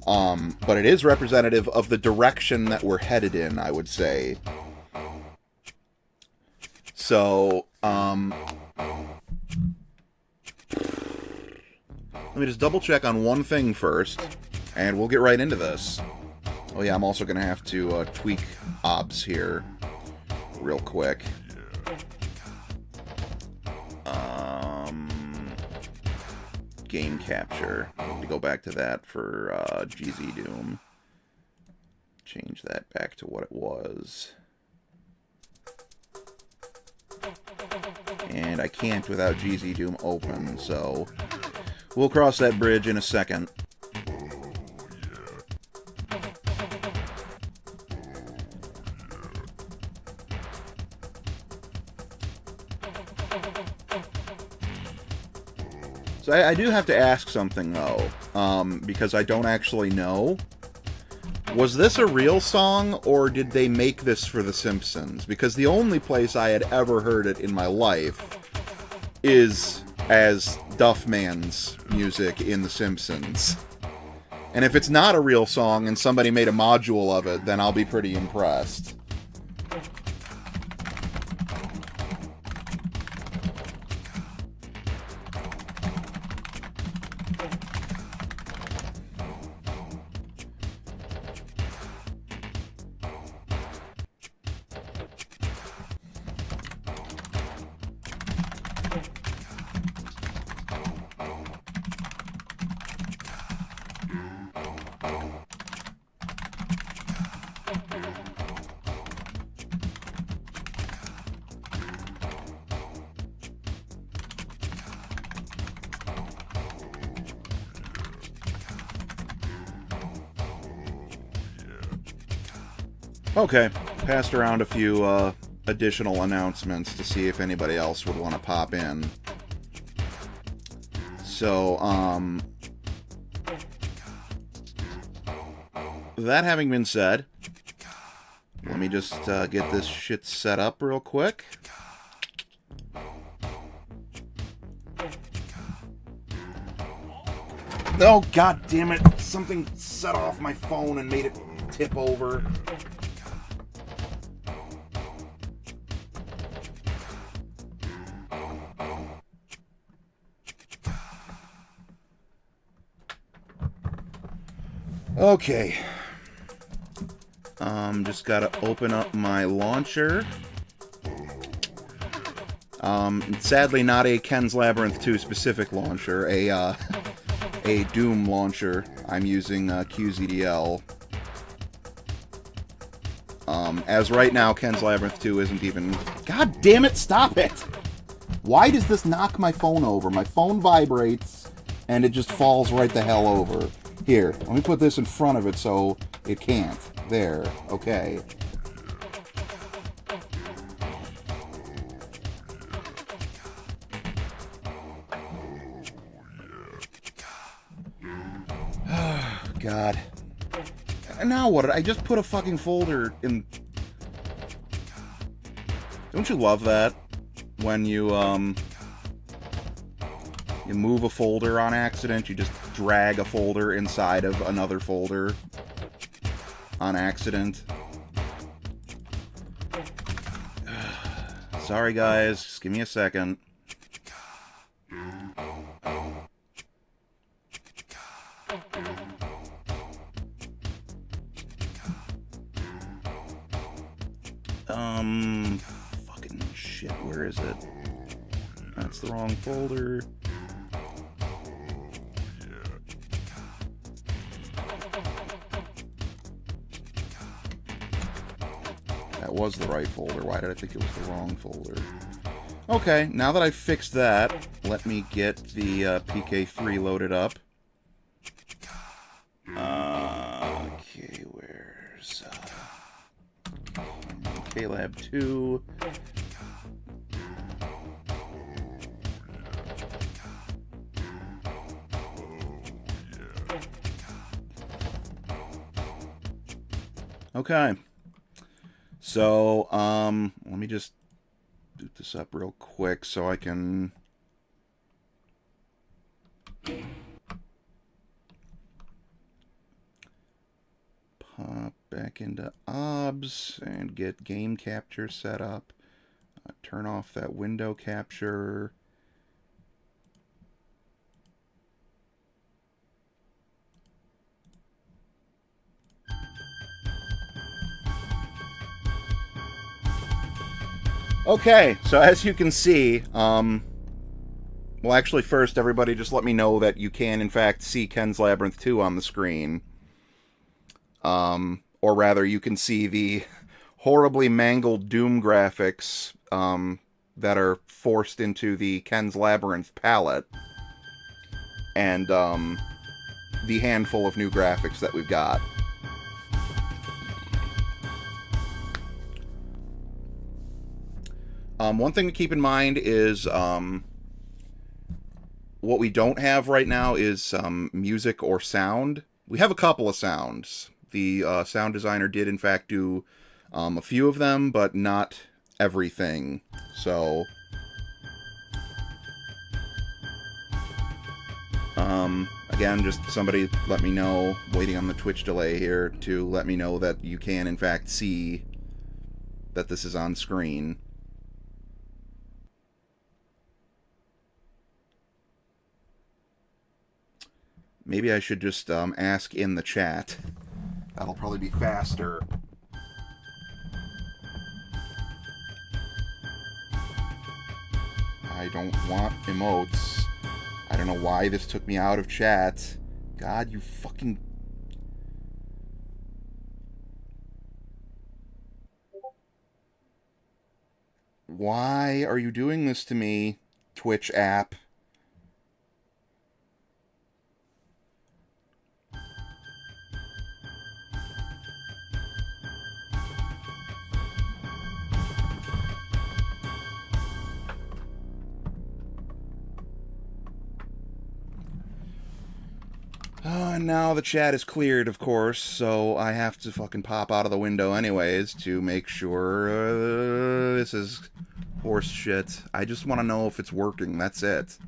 But it is representative of the direction that we're headed in, I would say. So, let me just double check on one thing first, and we'll get right into this. Oh yeah, I'm also going to have to tweak OBS here real quick. Game capture. I need to go back to that for GZ Doom. Change that back to what it was. And I can't without GZ Doom open, so we'll cross that bridge in a second. So I do have to ask something, though, because I don't actually know. Was this a real song, or did they make this for The Simpsons? Because the only place I had ever heard it in my life is as Duffman's music in The Simpsons. And if it's not a real song and somebody made a module of it, then I'll be pretty impressed. Okay, passed around a few additional announcements to see if anybody else would want to pop in. So, that having been said, let me just get this shit set up real quick. Oh, god damn it. Something set off my phone and made it tip over. Okay. Just gotta open up my launcher. Sadly not a Ken's Labyrinth 2 specific launcher, a Doom launcher. I'm using QZDL. As right now, Ken's Labyrinth 2 isn't even... God damn it, stop it! Why does this knock my phone over? My phone vibrates, and it just falls right the hell over. Here, let me put this in front of it so it can't. There, okay. God. And now what? I just put a fucking folder in... Don't you love that? When you move a folder on accident, you just drag a folder inside of another folder on accident. Sorry guys, just give me a second. Fucking shit, where is it? That's the wrong folder. That was the right folder. Why did I think it was the wrong folder? Okay, now that I've fixed that, let me get the PK3 loaded up. Okay, where's... KLab 2. Okay. So, let me just boot this up real quick so I can... pop back into OBS and get game capture set up. Turn off that window capture. Okay, so as you can see, well actually first everybody just let me know that you can in fact see Ken's Labyrinth 2 on the screen. Or rather, you can see the horribly mangled Doom graphics that are forced into the Ken's Labyrinth palette. And the handful of new graphics that we've got. One thing to keep in mind is what we don't have right now is music or sound. We have a couple of sounds. The sound designer did, in fact, do a few of them, but not everything. So, again, just somebody let me know, waiting on the Twitch delay here, to let me know that you can, in fact, see that this is on screen. Maybe I should just ask in the chat. That'll probably be faster. I don't want emotes. I don't know why this took me out of chat. God, you fucking... Why are you doing this to me, Twitch app? Now the chat is cleared, of course, so I have to fucking pop out of the window anyways to make sure this is horse shit. I just want to know if it's working, that's it.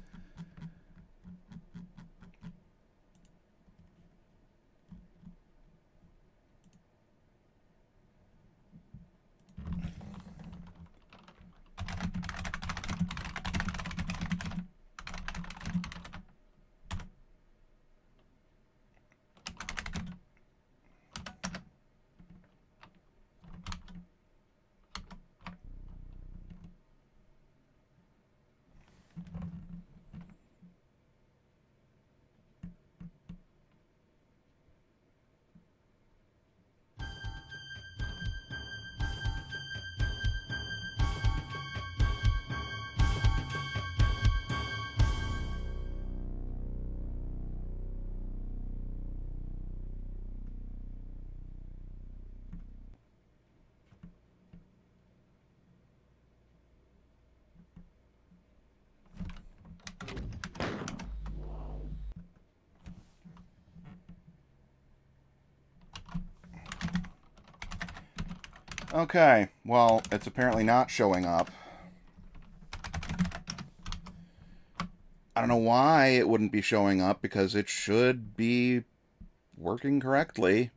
Okay, well, it's apparently not showing up. I don't know why it wouldn't be showing up, because it should be working correctly.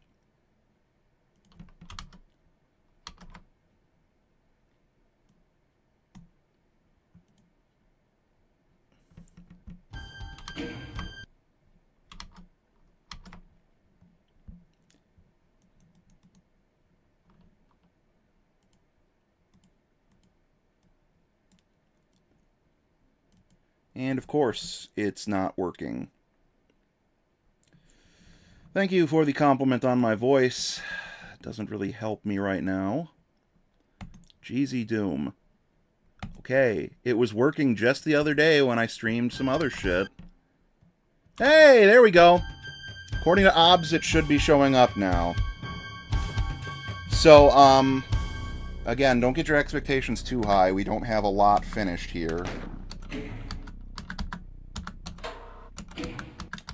And of course, it's not working. Thank you for the compliment on my voice. It doesn't really help me right now. Jeezy Doom. Okay, it was working just the other day when I streamed some other shit. Hey, there we go. According to OBS, it should be showing up now. So, again, don't get your expectations too high. We don't have a lot finished here.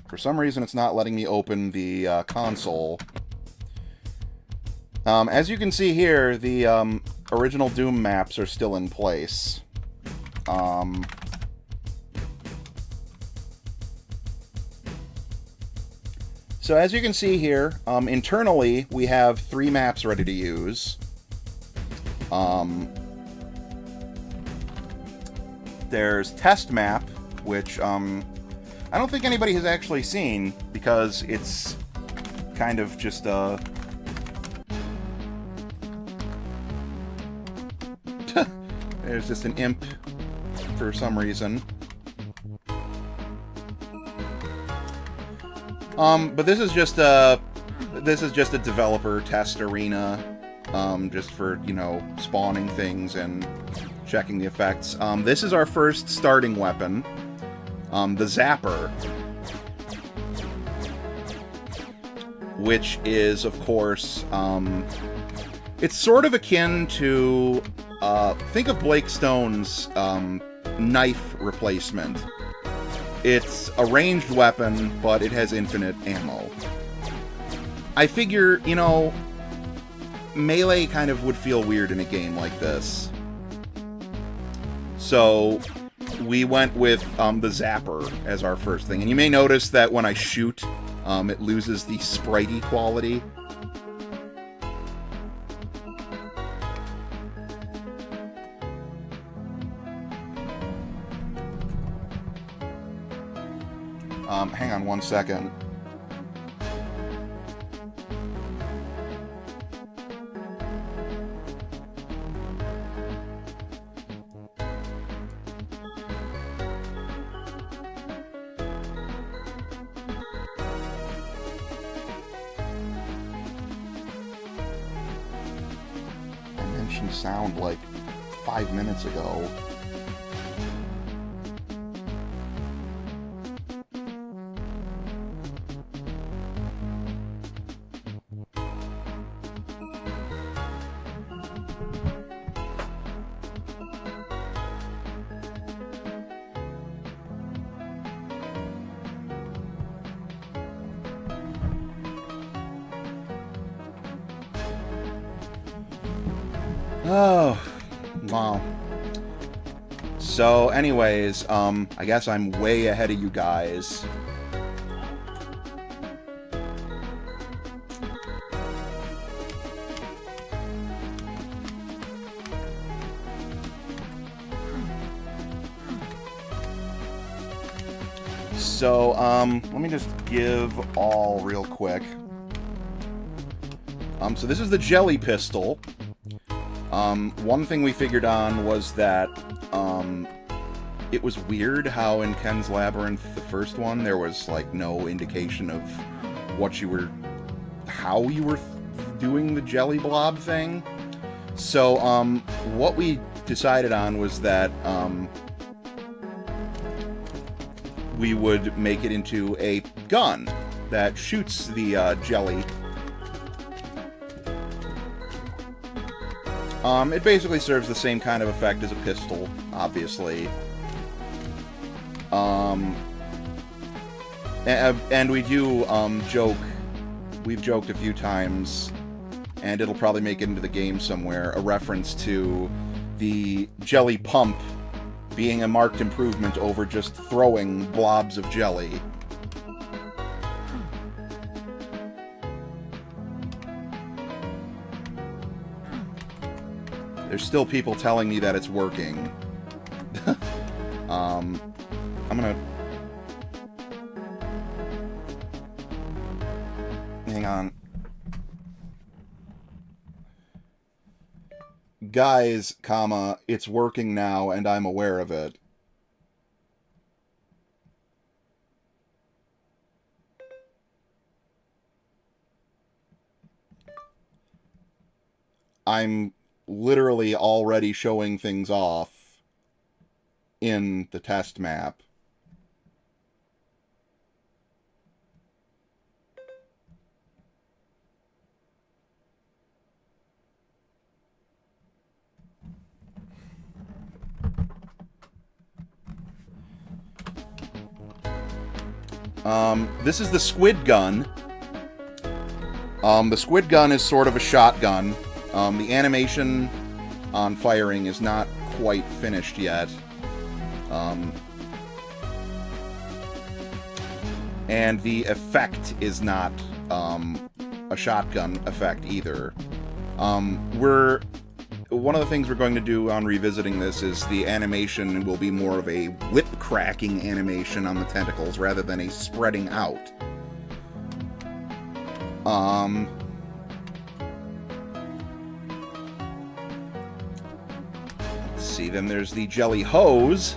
For some reason, it's not letting me open the console. As you can see here, the original Doom maps are still in place. So as you can see here, internally, we have 3 maps ready to use. There's Test Map, which I don't think anybody has actually seen, because it's kind of just a... There's just an imp for some reason. But this is just a developer test arena, just for, you know, spawning things and checking the effects. This is our first starting weapon. The Zapper, which is, of course, it's sort of akin to, think of Blake Stone's knife replacement. It's a ranged weapon, but it has infinite ammo. I figure, you know, melee kind of would feel weird in a game like this. So we went with the Zapper as our first thing. And you may notice that when I shoot, it loses the spritey quality. Hang on one second. Sound like 5 minutes ago. Oh, wow. So, anyways, I guess I'm way ahead of you guys. So, let me just give all real quick. So this is the Jelly Pistol. One thing we figured on was that, it was weird how in Ken's Labyrinth, the first one, there was, like, no indication of how you were doing the jelly blob thing. So, what we decided on was that, we would make it into a gun that shoots the, jelly. It basically serves the same kind of effect as a pistol, obviously. And we do, we've joked a few times and it'll probably make it into the game somewhere, a reference to the jelly pump being a marked improvement over just throwing blobs of jelly. There's still people telling me that it's working. I'm gonna... Hang on. Guys, comma, it's working now and I'm aware of it. I'm literally already showing things off in the test map. This is the squid gun. The squid gun is sort of a shotgun. The animation on firing is not quite finished yet. And the effect is not a shotgun effect either. One of the things we're going to do on revisiting this is the animation will be more of a whip-cracking animation on the tentacles rather than a spreading out. Let's see, then there's the jelly hose.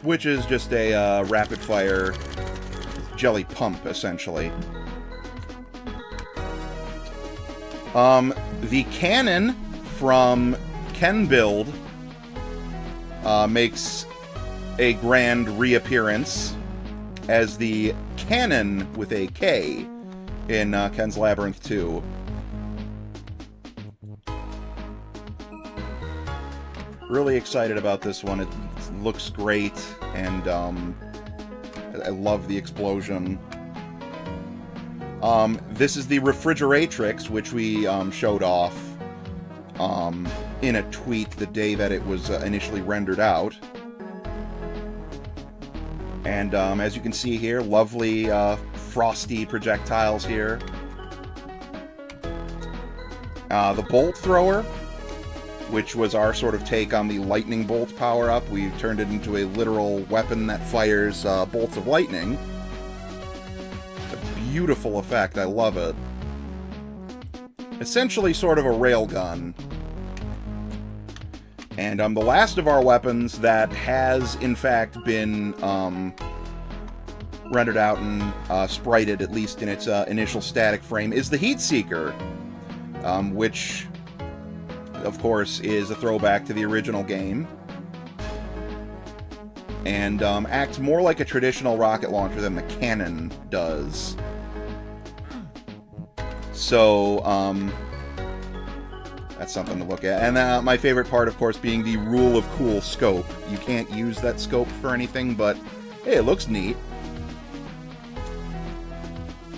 Which is just a rapid-fire jelly pump, essentially. The cannon from Ken Build makes a grand reappearance as the Cannon with a K in Ken's Labyrinth 2. Really excited about this one. It looks great, and I love the explosion. This is the Refrigeratrix, which we showed off in a tweet the day that it was initially rendered out. And as you can see here, lovely frosty projectiles here. The Bolt Thrower, which was our sort of take on the Lightning Bolt power-up. We turned it into a literal weapon that fires bolts of lightning. Beautiful effect. I love it. Essentially sort of a railgun. And the last of our weapons that has, in fact, been rendered out and sprited, at least in its initial static frame, is the Heatseeker, which, of course, is a throwback to the original game. And acts more like a traditional rocket launcher than the cannon does. So, that's something to look at. And my favorite part, of course, being the Rule of Cool scope. You can't use that scope for anything, but, hey, it looks neat.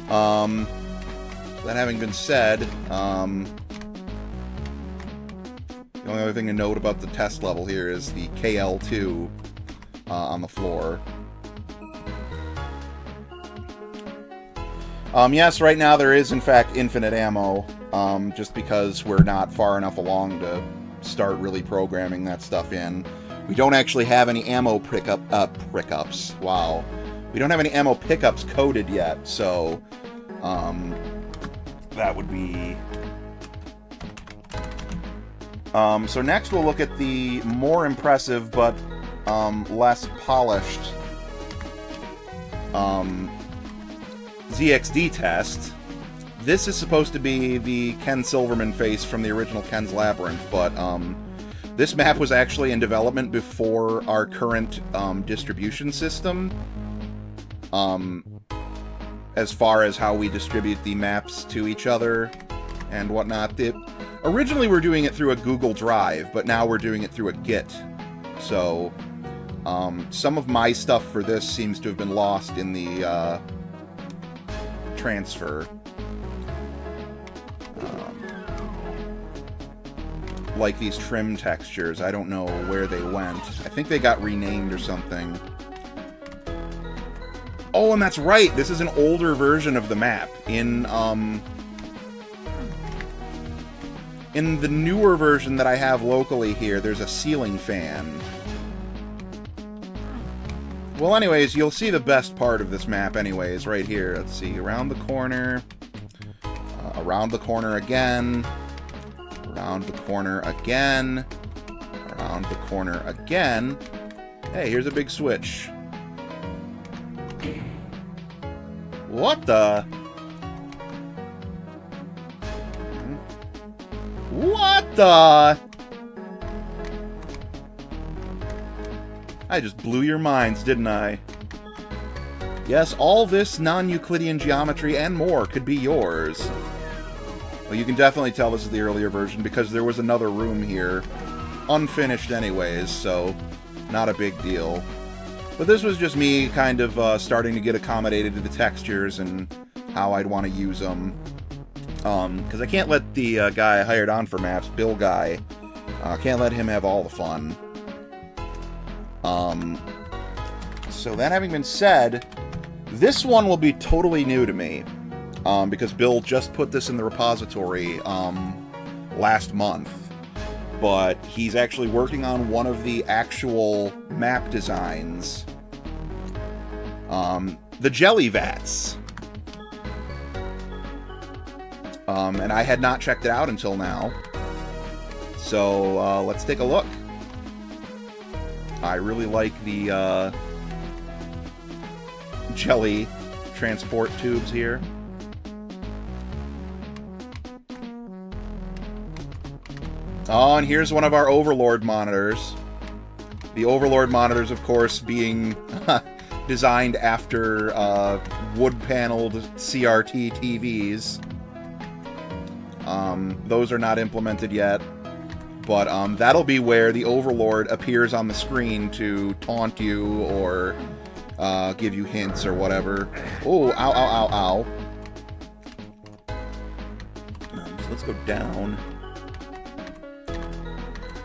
That having been said, the only other thing to note about the test level here is the KL2 on the floor. Yes, right now there is, in fact, infinite ammo, just because we're not far enough along to start really programming that stuff in. We don't actually have any ammo pickups. Wow. We don't have any ammo pickups coded yet, so that would be... So next we'll look at the more impressive but less polished ZXD test. This is supposed to be the Ken Silverman face from the original Ken's Labyrinth, but this map was actually in development before our current distribution system. As far as how we distribute the maps to each other and whatnot. Originally we're doing it through a Google Drive, but now we're doing it through a Git. So some of my stuff for this seems to have been lost in the transfer. Like these trim textures. I don't know where they went. I think they got renamed or something. Oh, and that's right! This is an older version of the map. In the newer version that I have locally here, there's a ceiling fan. Well, anyways, you'll see the best part of this map anyways, right here. Let's see, around the corner. Around the corner again. Around the corner again. Around the corner again. Hey, here's a big switch. What the? What the? I just blew your minds, didn't I? Yes, all this non-Euclidean geometry and more could be yours. Well, you can definitely tell this is the earlier version because there was another room here. Unfinished anyways, so not a big deal. But this was just me kind of starting to get accommodated to the textures and how I'd want to use them. Because I can't let the guy I hired on for maps, Bill Guy, can't let him have all the fun. So that having been said, this one will be totally new to me. Because Bill just put this in the repository last month. But he's actually working on one of the actual map designs. The Jelly Vats. And I had not checked it out until now. So, let's take a look. I really like the jelly transport tubes here. Oh, and here's one of our Overlord monitors. The Overlord monitors, of course, being designed after wood-paneled CRT TVs. Those are not implemented yet. But that'll be where the Overlord appears on the screen to taunt you or give you hints or whatever. Oh, ow, ow, ow, ow. So let's go down.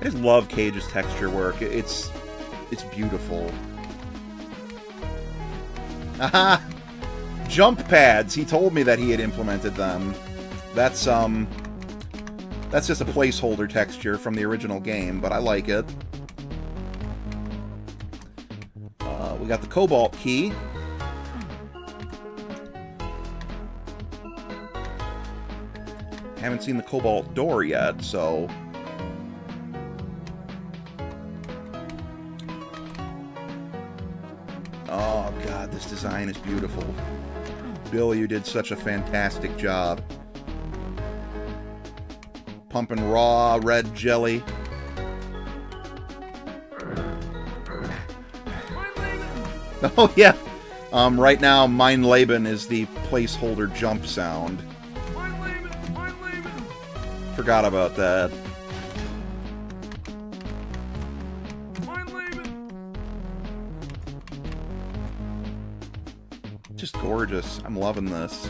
I just love Cage's texture work. It's beautiful. Aha! Jump pads! He told me that he had implemented them. That's just a placeholder texture from the original game, but I like it. We got the Cobalt key. Haven't seen the Cobalt door yet, so... Oh, God, this design is beautiful. Bill, you did such a fantastic job. Pumping raw red jelly. Oh, yeah. Right now, Mein Leben is the placeholder jump sound. Forgot about that. Just gorgeous. I'm loving this.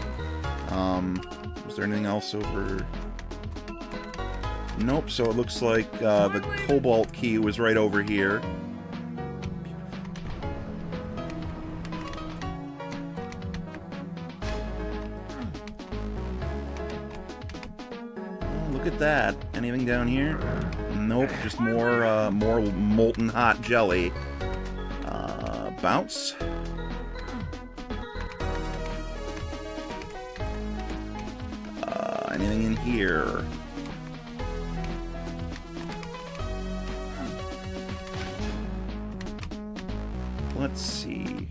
Was there anything else over... Nope, so it looks like the Cobalt key was right over here. Oh, look at that. Anything down here? Nope, just more molten hot jelly. Bounce. Anything in here? Let's see.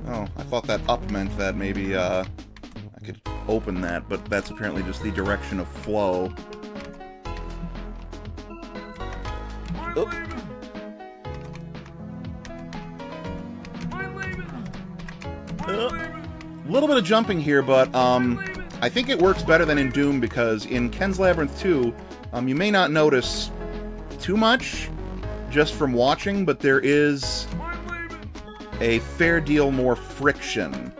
Oh, I thought that up meant that maybe I could open that, but that's apparently just the direction of flow. Oop. A little bit of jumping here, but I think it works better than in Doom because in Ken's Labyrinth 2, you may not notice too much just from watching, but there is a fair deal more friction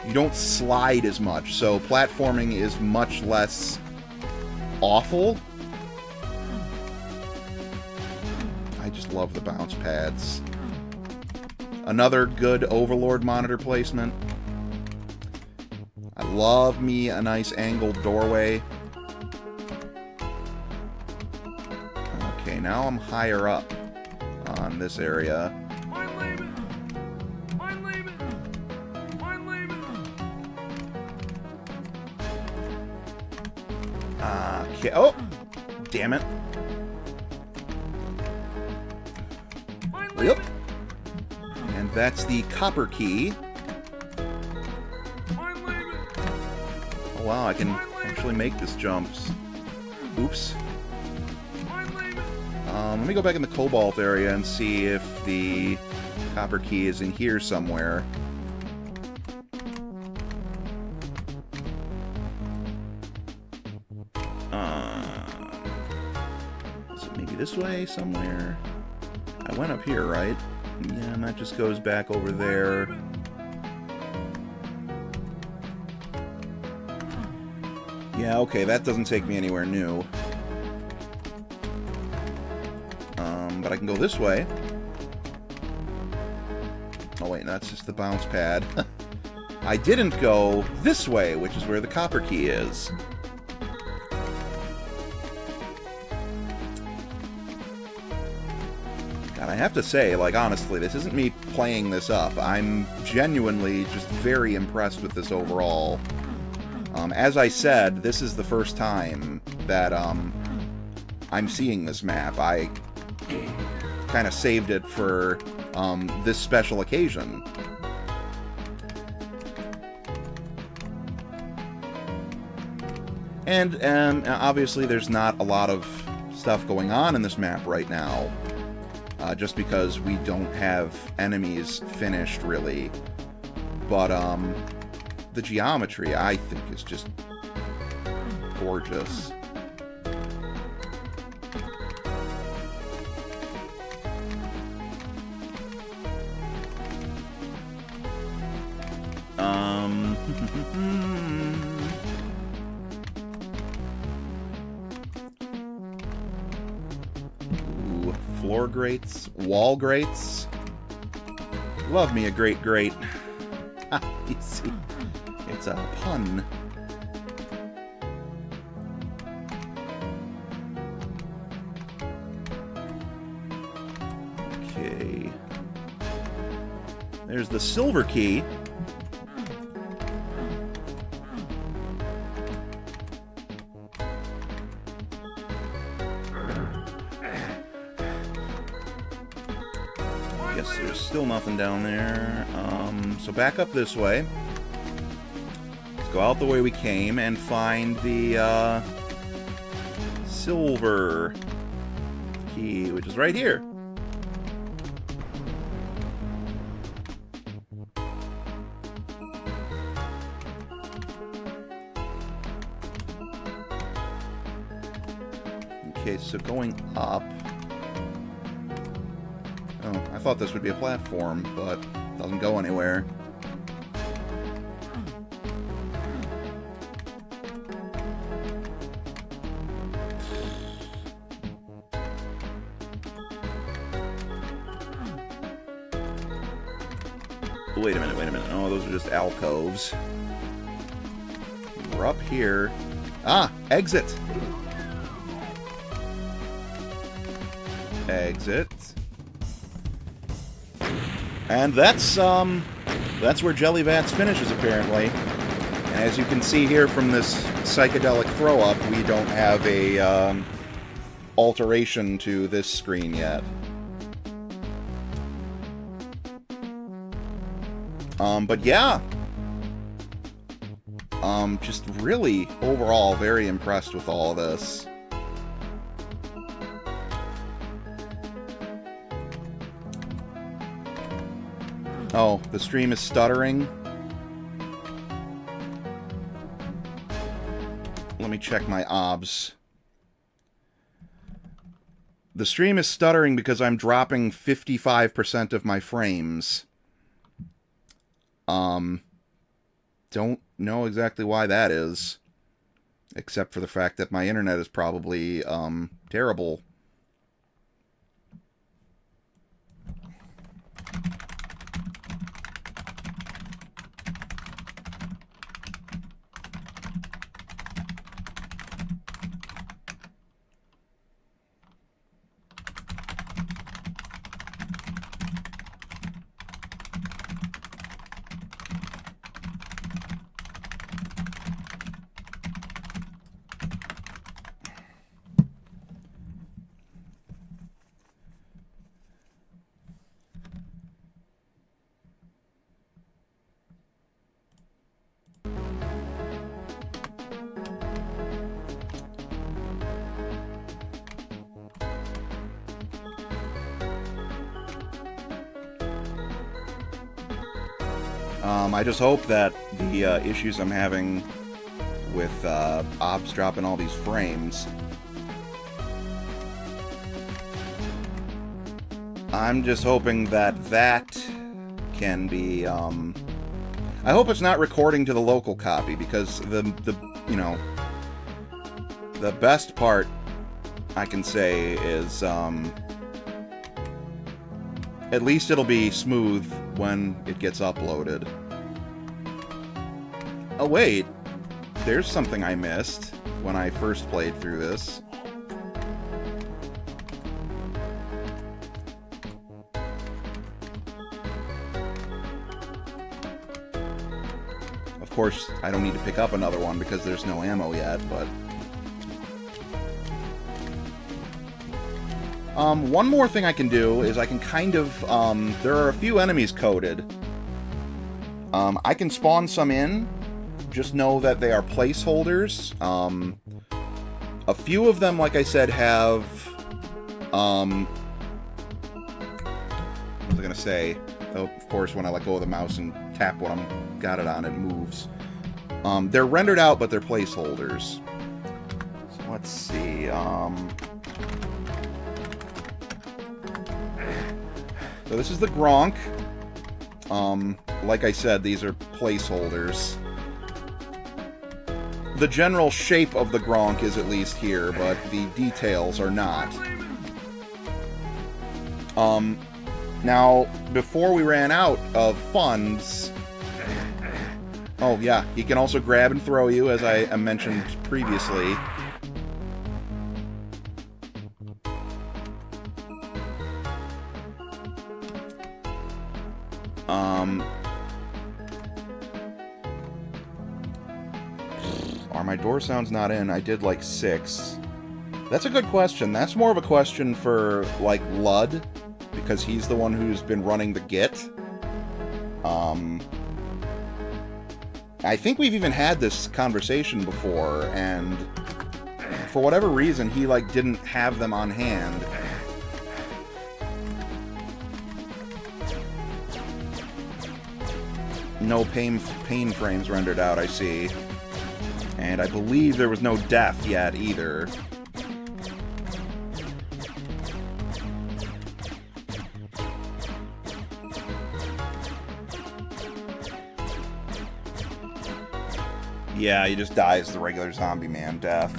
you don't slide as much, so platforming is much less awful. I just love the bounce pads. Another good Overlord monitor placement. I love me a nice angled doorway. Okay, now I'm higher up on this area. Okay. Oh! Damn it. Yep. And that's the copper key. Oh wow, I can actually make this jump. Oops. Let me go back in the cobalt area and see if the copper key is in here somewhere. Is it maybe this way somewhere? I went up here, right? Yeah, and that just goes back over there. Yeah, okay, that doesn't take me anywhere new. But I can go this way. Oh wait, that's just the bounce pad. I didn't go this way, which is where the copper key is. God, I have to say, like, honestly, this isn't me playing this up. I'm genuinely just very impressed with this overall. As I said, this is the first time that, I'm seeing this map. I kind of saved it for, this special occasion. And, obviously there's not a lot of stuff going on in this map right now. Just because we don't have enemies finished, really. But, the geometry, I think, is just gorgeous. Ooh, floor grates, wall grates. Love me a great grate. You see, it's a pun. Okay. There's the silver key. Guess there's still nothing down there. So back up this way. Let's go out the way we came and find the silver key, which is right here. Okay, so going up. Oh, I thought this would be a platform, but it doesn't go anywhere. Wait a minute, wait a minute. Oh, those are just alcoves. We're up here. Ah, exit! Exit. And that's where Jellyvats finishes, apparently. And as you can see here from this psychedelic throw-up, we don't have a alteration to this screen yet. But yeah. Just really, overall, very impressed with all of this. Oh, the stream is stuttering. Let me check my OBS. The stream is stuttering because I'm dropping 55% of my frames. don't know exactly why that is. Except for the fact that my internet is probably, terrible. I just hope that the issues I'm having with OBS dropping all these frames, I'm just hoping that that can be, I hope it's not recording to the local copy, because the you know, the best part I can say is, at least it'll be smooth when it gets uploaded. Oh wait, there's something I missed when I first played through this. Of course, I don't need to pick up another one because there's no ammo yet, but... one more thing I can do is I can kind of, there are a few enemies coded. I can spawn some in, just know that they are placeholders. A few of them, like I said, have, what was I gonna say? Oh, of course, when I let go of the mouse and tap what I'm got it on, it moves. They're rendered out, but they're placeholders. So let's see, so this is the Gronk. Like I said, these are placeholders. The general shape of the Gronk is at least here, but the details are not. Now, before we ran out of funds... Oh, yeah, he can also grab and throw you, as I mentioned previously. Are my door sounds not in? I did like 6. That's a good question. That's more of a question for, like, Lud, because he's the one who's been running the Git. I think we've even had this conversation before, and for whatever reason, he, like, didn't have them on hand. No pain frames rendered out, I see. And I believe there was no death yet, either. Yeah, he just dies the regular zombie man death.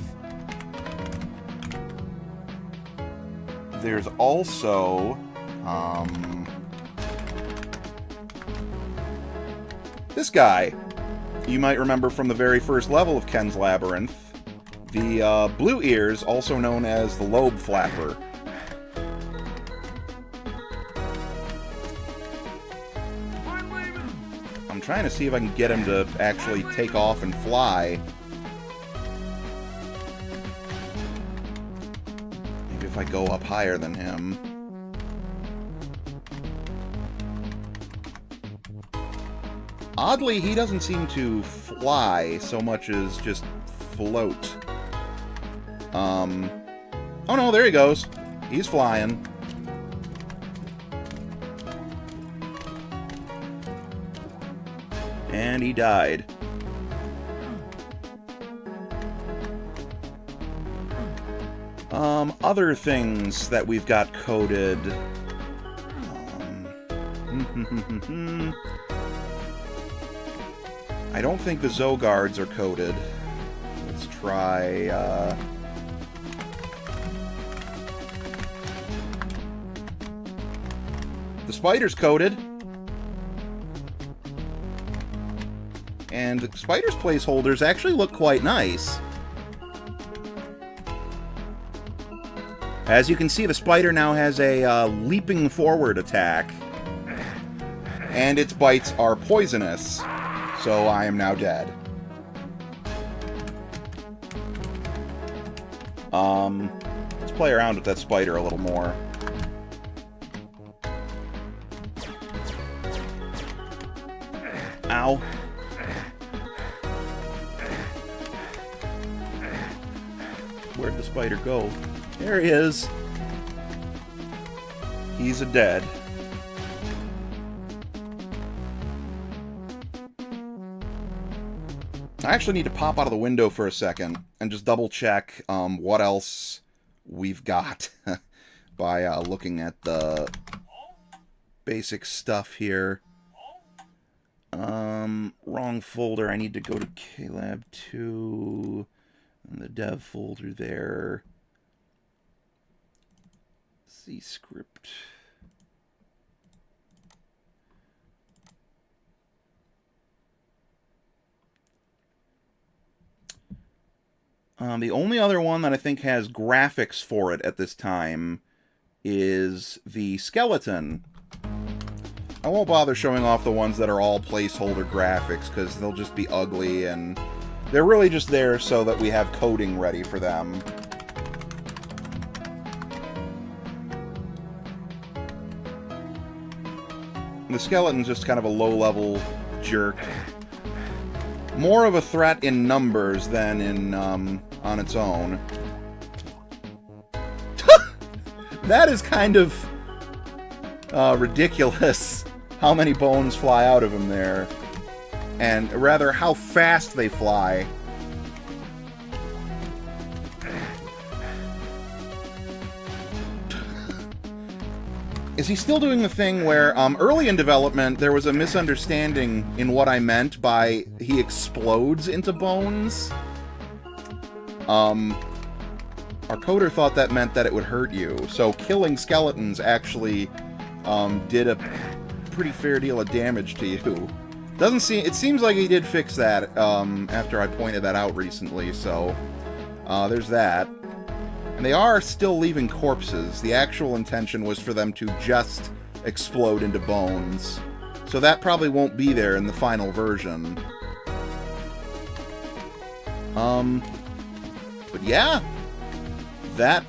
There's also... this guy. You might remember from the very first level of Ken's Labyrinth. The blue ears, also known as the Lobe Flapper. I'm trying to see if I can get him to actually take off and fly. Maybe if I go up higher than him. Oddly, he doesn't seem to fly so much as just float. Oh no, there he goes. He's flying. And he died. Other things that we've got coded. I don't think the Zogards are coded. Let's try, the spider's coded. And the spider's placeholders actually look quite nice. As you can see, the spider now has a leaping forward attack. And its bites are poisonous. So I am now dead. Let's play around with that spider a little more. Ow. Where'd the spider go? There he is. He's a dead. I actually need to pop out of the window for a second and just double check what else we've got by looking at the basic stuff here. Wrong folder. I need to go to KLab 2 and the dev folder there. C script. The only other one that I think has graphics for it at this time is the skeleton. I won't bother showing off the ones that are all placeholder graphics because they'll just be ugly, and they're really just there so that we have coding ready for them. The skeleton's just kind of a low-level jerk. More of a threat in numbers than in on its own. That is kind of ridiculous how many bones fly out of him there. And rather, how fast they fly. Is he still doing the thing where, early in development, there was a misunderstanding in what I meant by he explodes into bones? Our coder thought that meant that it would hurt you. So killing skeletons actually did a pretty fair deal of damage to you. It seems like he did fix that after I pointed that out recently, so there's that. And they are still leaving corpses. The actual intention was for them to just explode into bones. So that probably won't be there in the final version. But yeah, that,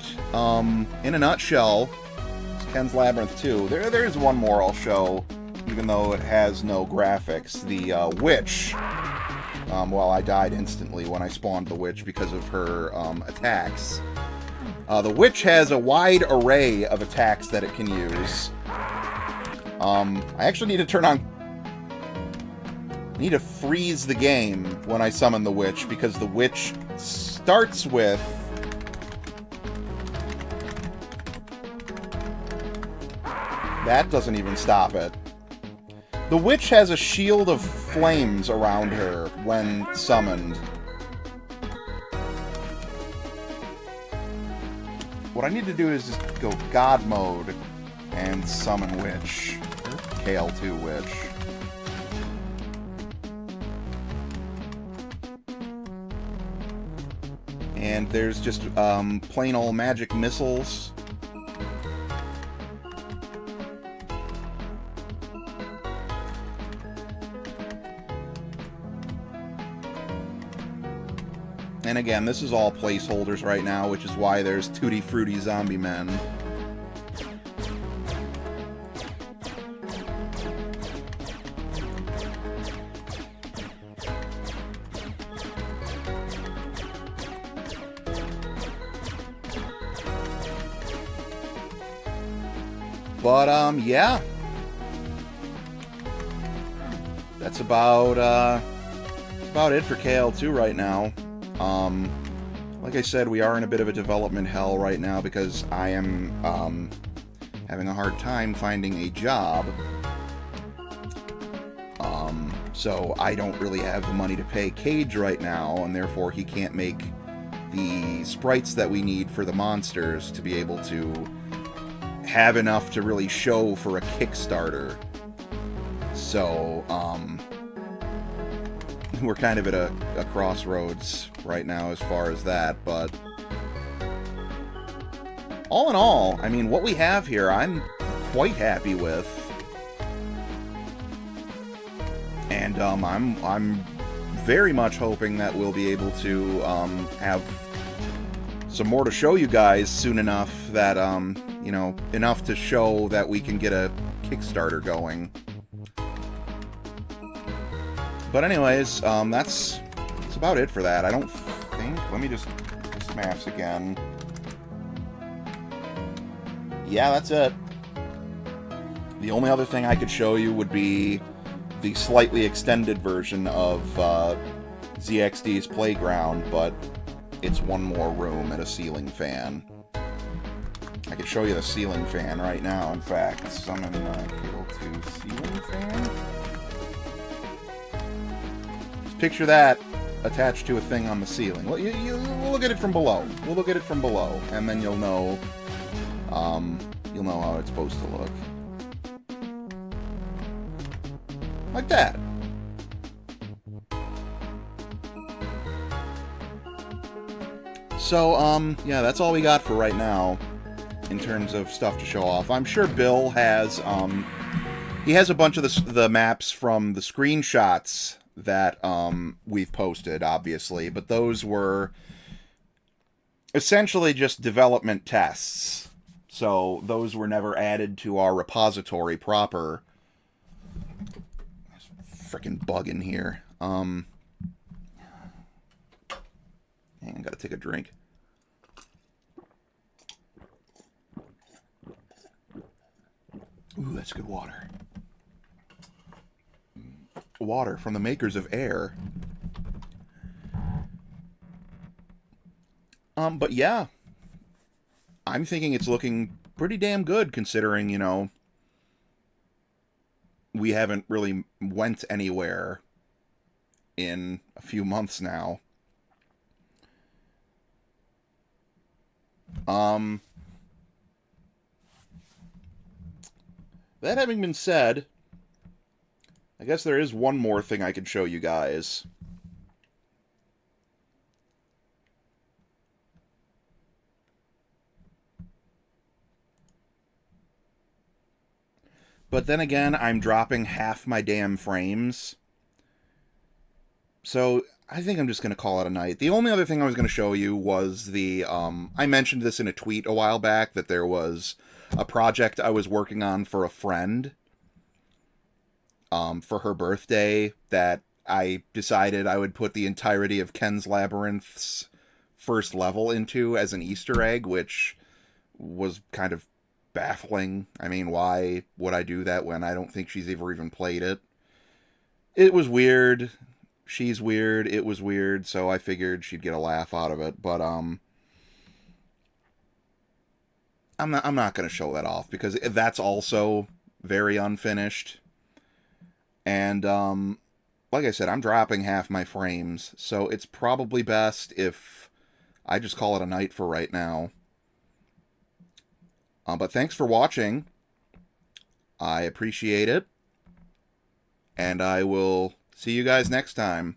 in a nutshell, is Ken's Labyrinth 2. There's one more I'll show, even though it has no graphics. The witch. Well, I died instantly when I spawned the witch because of her attacks. The witch has a wide array of attacks that it can use. I actually need to turn on... I need to freeze the game when I summon the witch, because the witch starts with... That doesn't even stop it. The witch has a shield of flames around her when summoned. What I need to do is just go God mode and summon Witch. KL2 Witch. And there's just plain old magic missiles. And again, this is all placeholders right now, which is why there's Tutti Frutti Zombie Men. But, yeah. That's about it for KL2 right now. Like I said, we are in a bit of a development hell right now because I am, having a hard time finding a job. So I don't really have the money to pay Cage right now, and therefore he can't make the sprites that we need for the monsters to be able to have enough to really show for a Kickstarter. So, we're kind of at a crossroads right now as far as that, but all in all, I mean, what we have here, I'm quite happy with. And I'm very much hoping that we'll be able to have some more to show you guys soon enough that, you know, enough to show that we can get a Kickstarter going. But anyways, that's about it for that. I don't think... Let me just maps again. Yeah, that's it. The only other thing I could show you would be the slightly extended version of ZXD's Playground, but it's one more room and a ceiling fan. I could show you the ceiling fan right now, in fact. Summon Cable 2 ceiling fan. Just picture that attached to a thing on the ceiling. Well, we'll look at it from below. We'll look at it from below, and then you'll know how it's supposed to look. Like that. So, yeah, that's all we got for right now in terms of stuff to show off. I'm sure Bill has, he has a bunch of the maps from the screenshots that, we've posted, obviously, but those were essentially just development tests. So, those were never added to our repository proper. Freaking bug in here. Hang on, gotta take a drink. Ooh, that's good water. Water from the makers of air. But yeah. I'm thinking it's looking pretty damn good considering, you know, we haven't really went anywhere in a few months now. That having been said, I guess there is one more thing I can show you guys. But then again, I'm dropping half my damn frames. So I think I'm just going to call it a night. The only other thing I was going to show you was the... I mentioned this in a tweet a while back, that there was a project I was working on for a friend for her birthday that I decided I would put the entirety of Ken's Labyrinth's first level into as an Easter egg, which was kind of baffling. I mean, why would I do that when I don't think she's ever even played it? It was weird. She's weird. It was weird. So I figured she'd get a laugh out of it. But I'm not going to show that off because that's also very unfinished. And like I said, I'm dropping half my frames, so it's probably best if I just call it a night for right now. But thanks for watching. I appreciate it. And I will see you guys next time.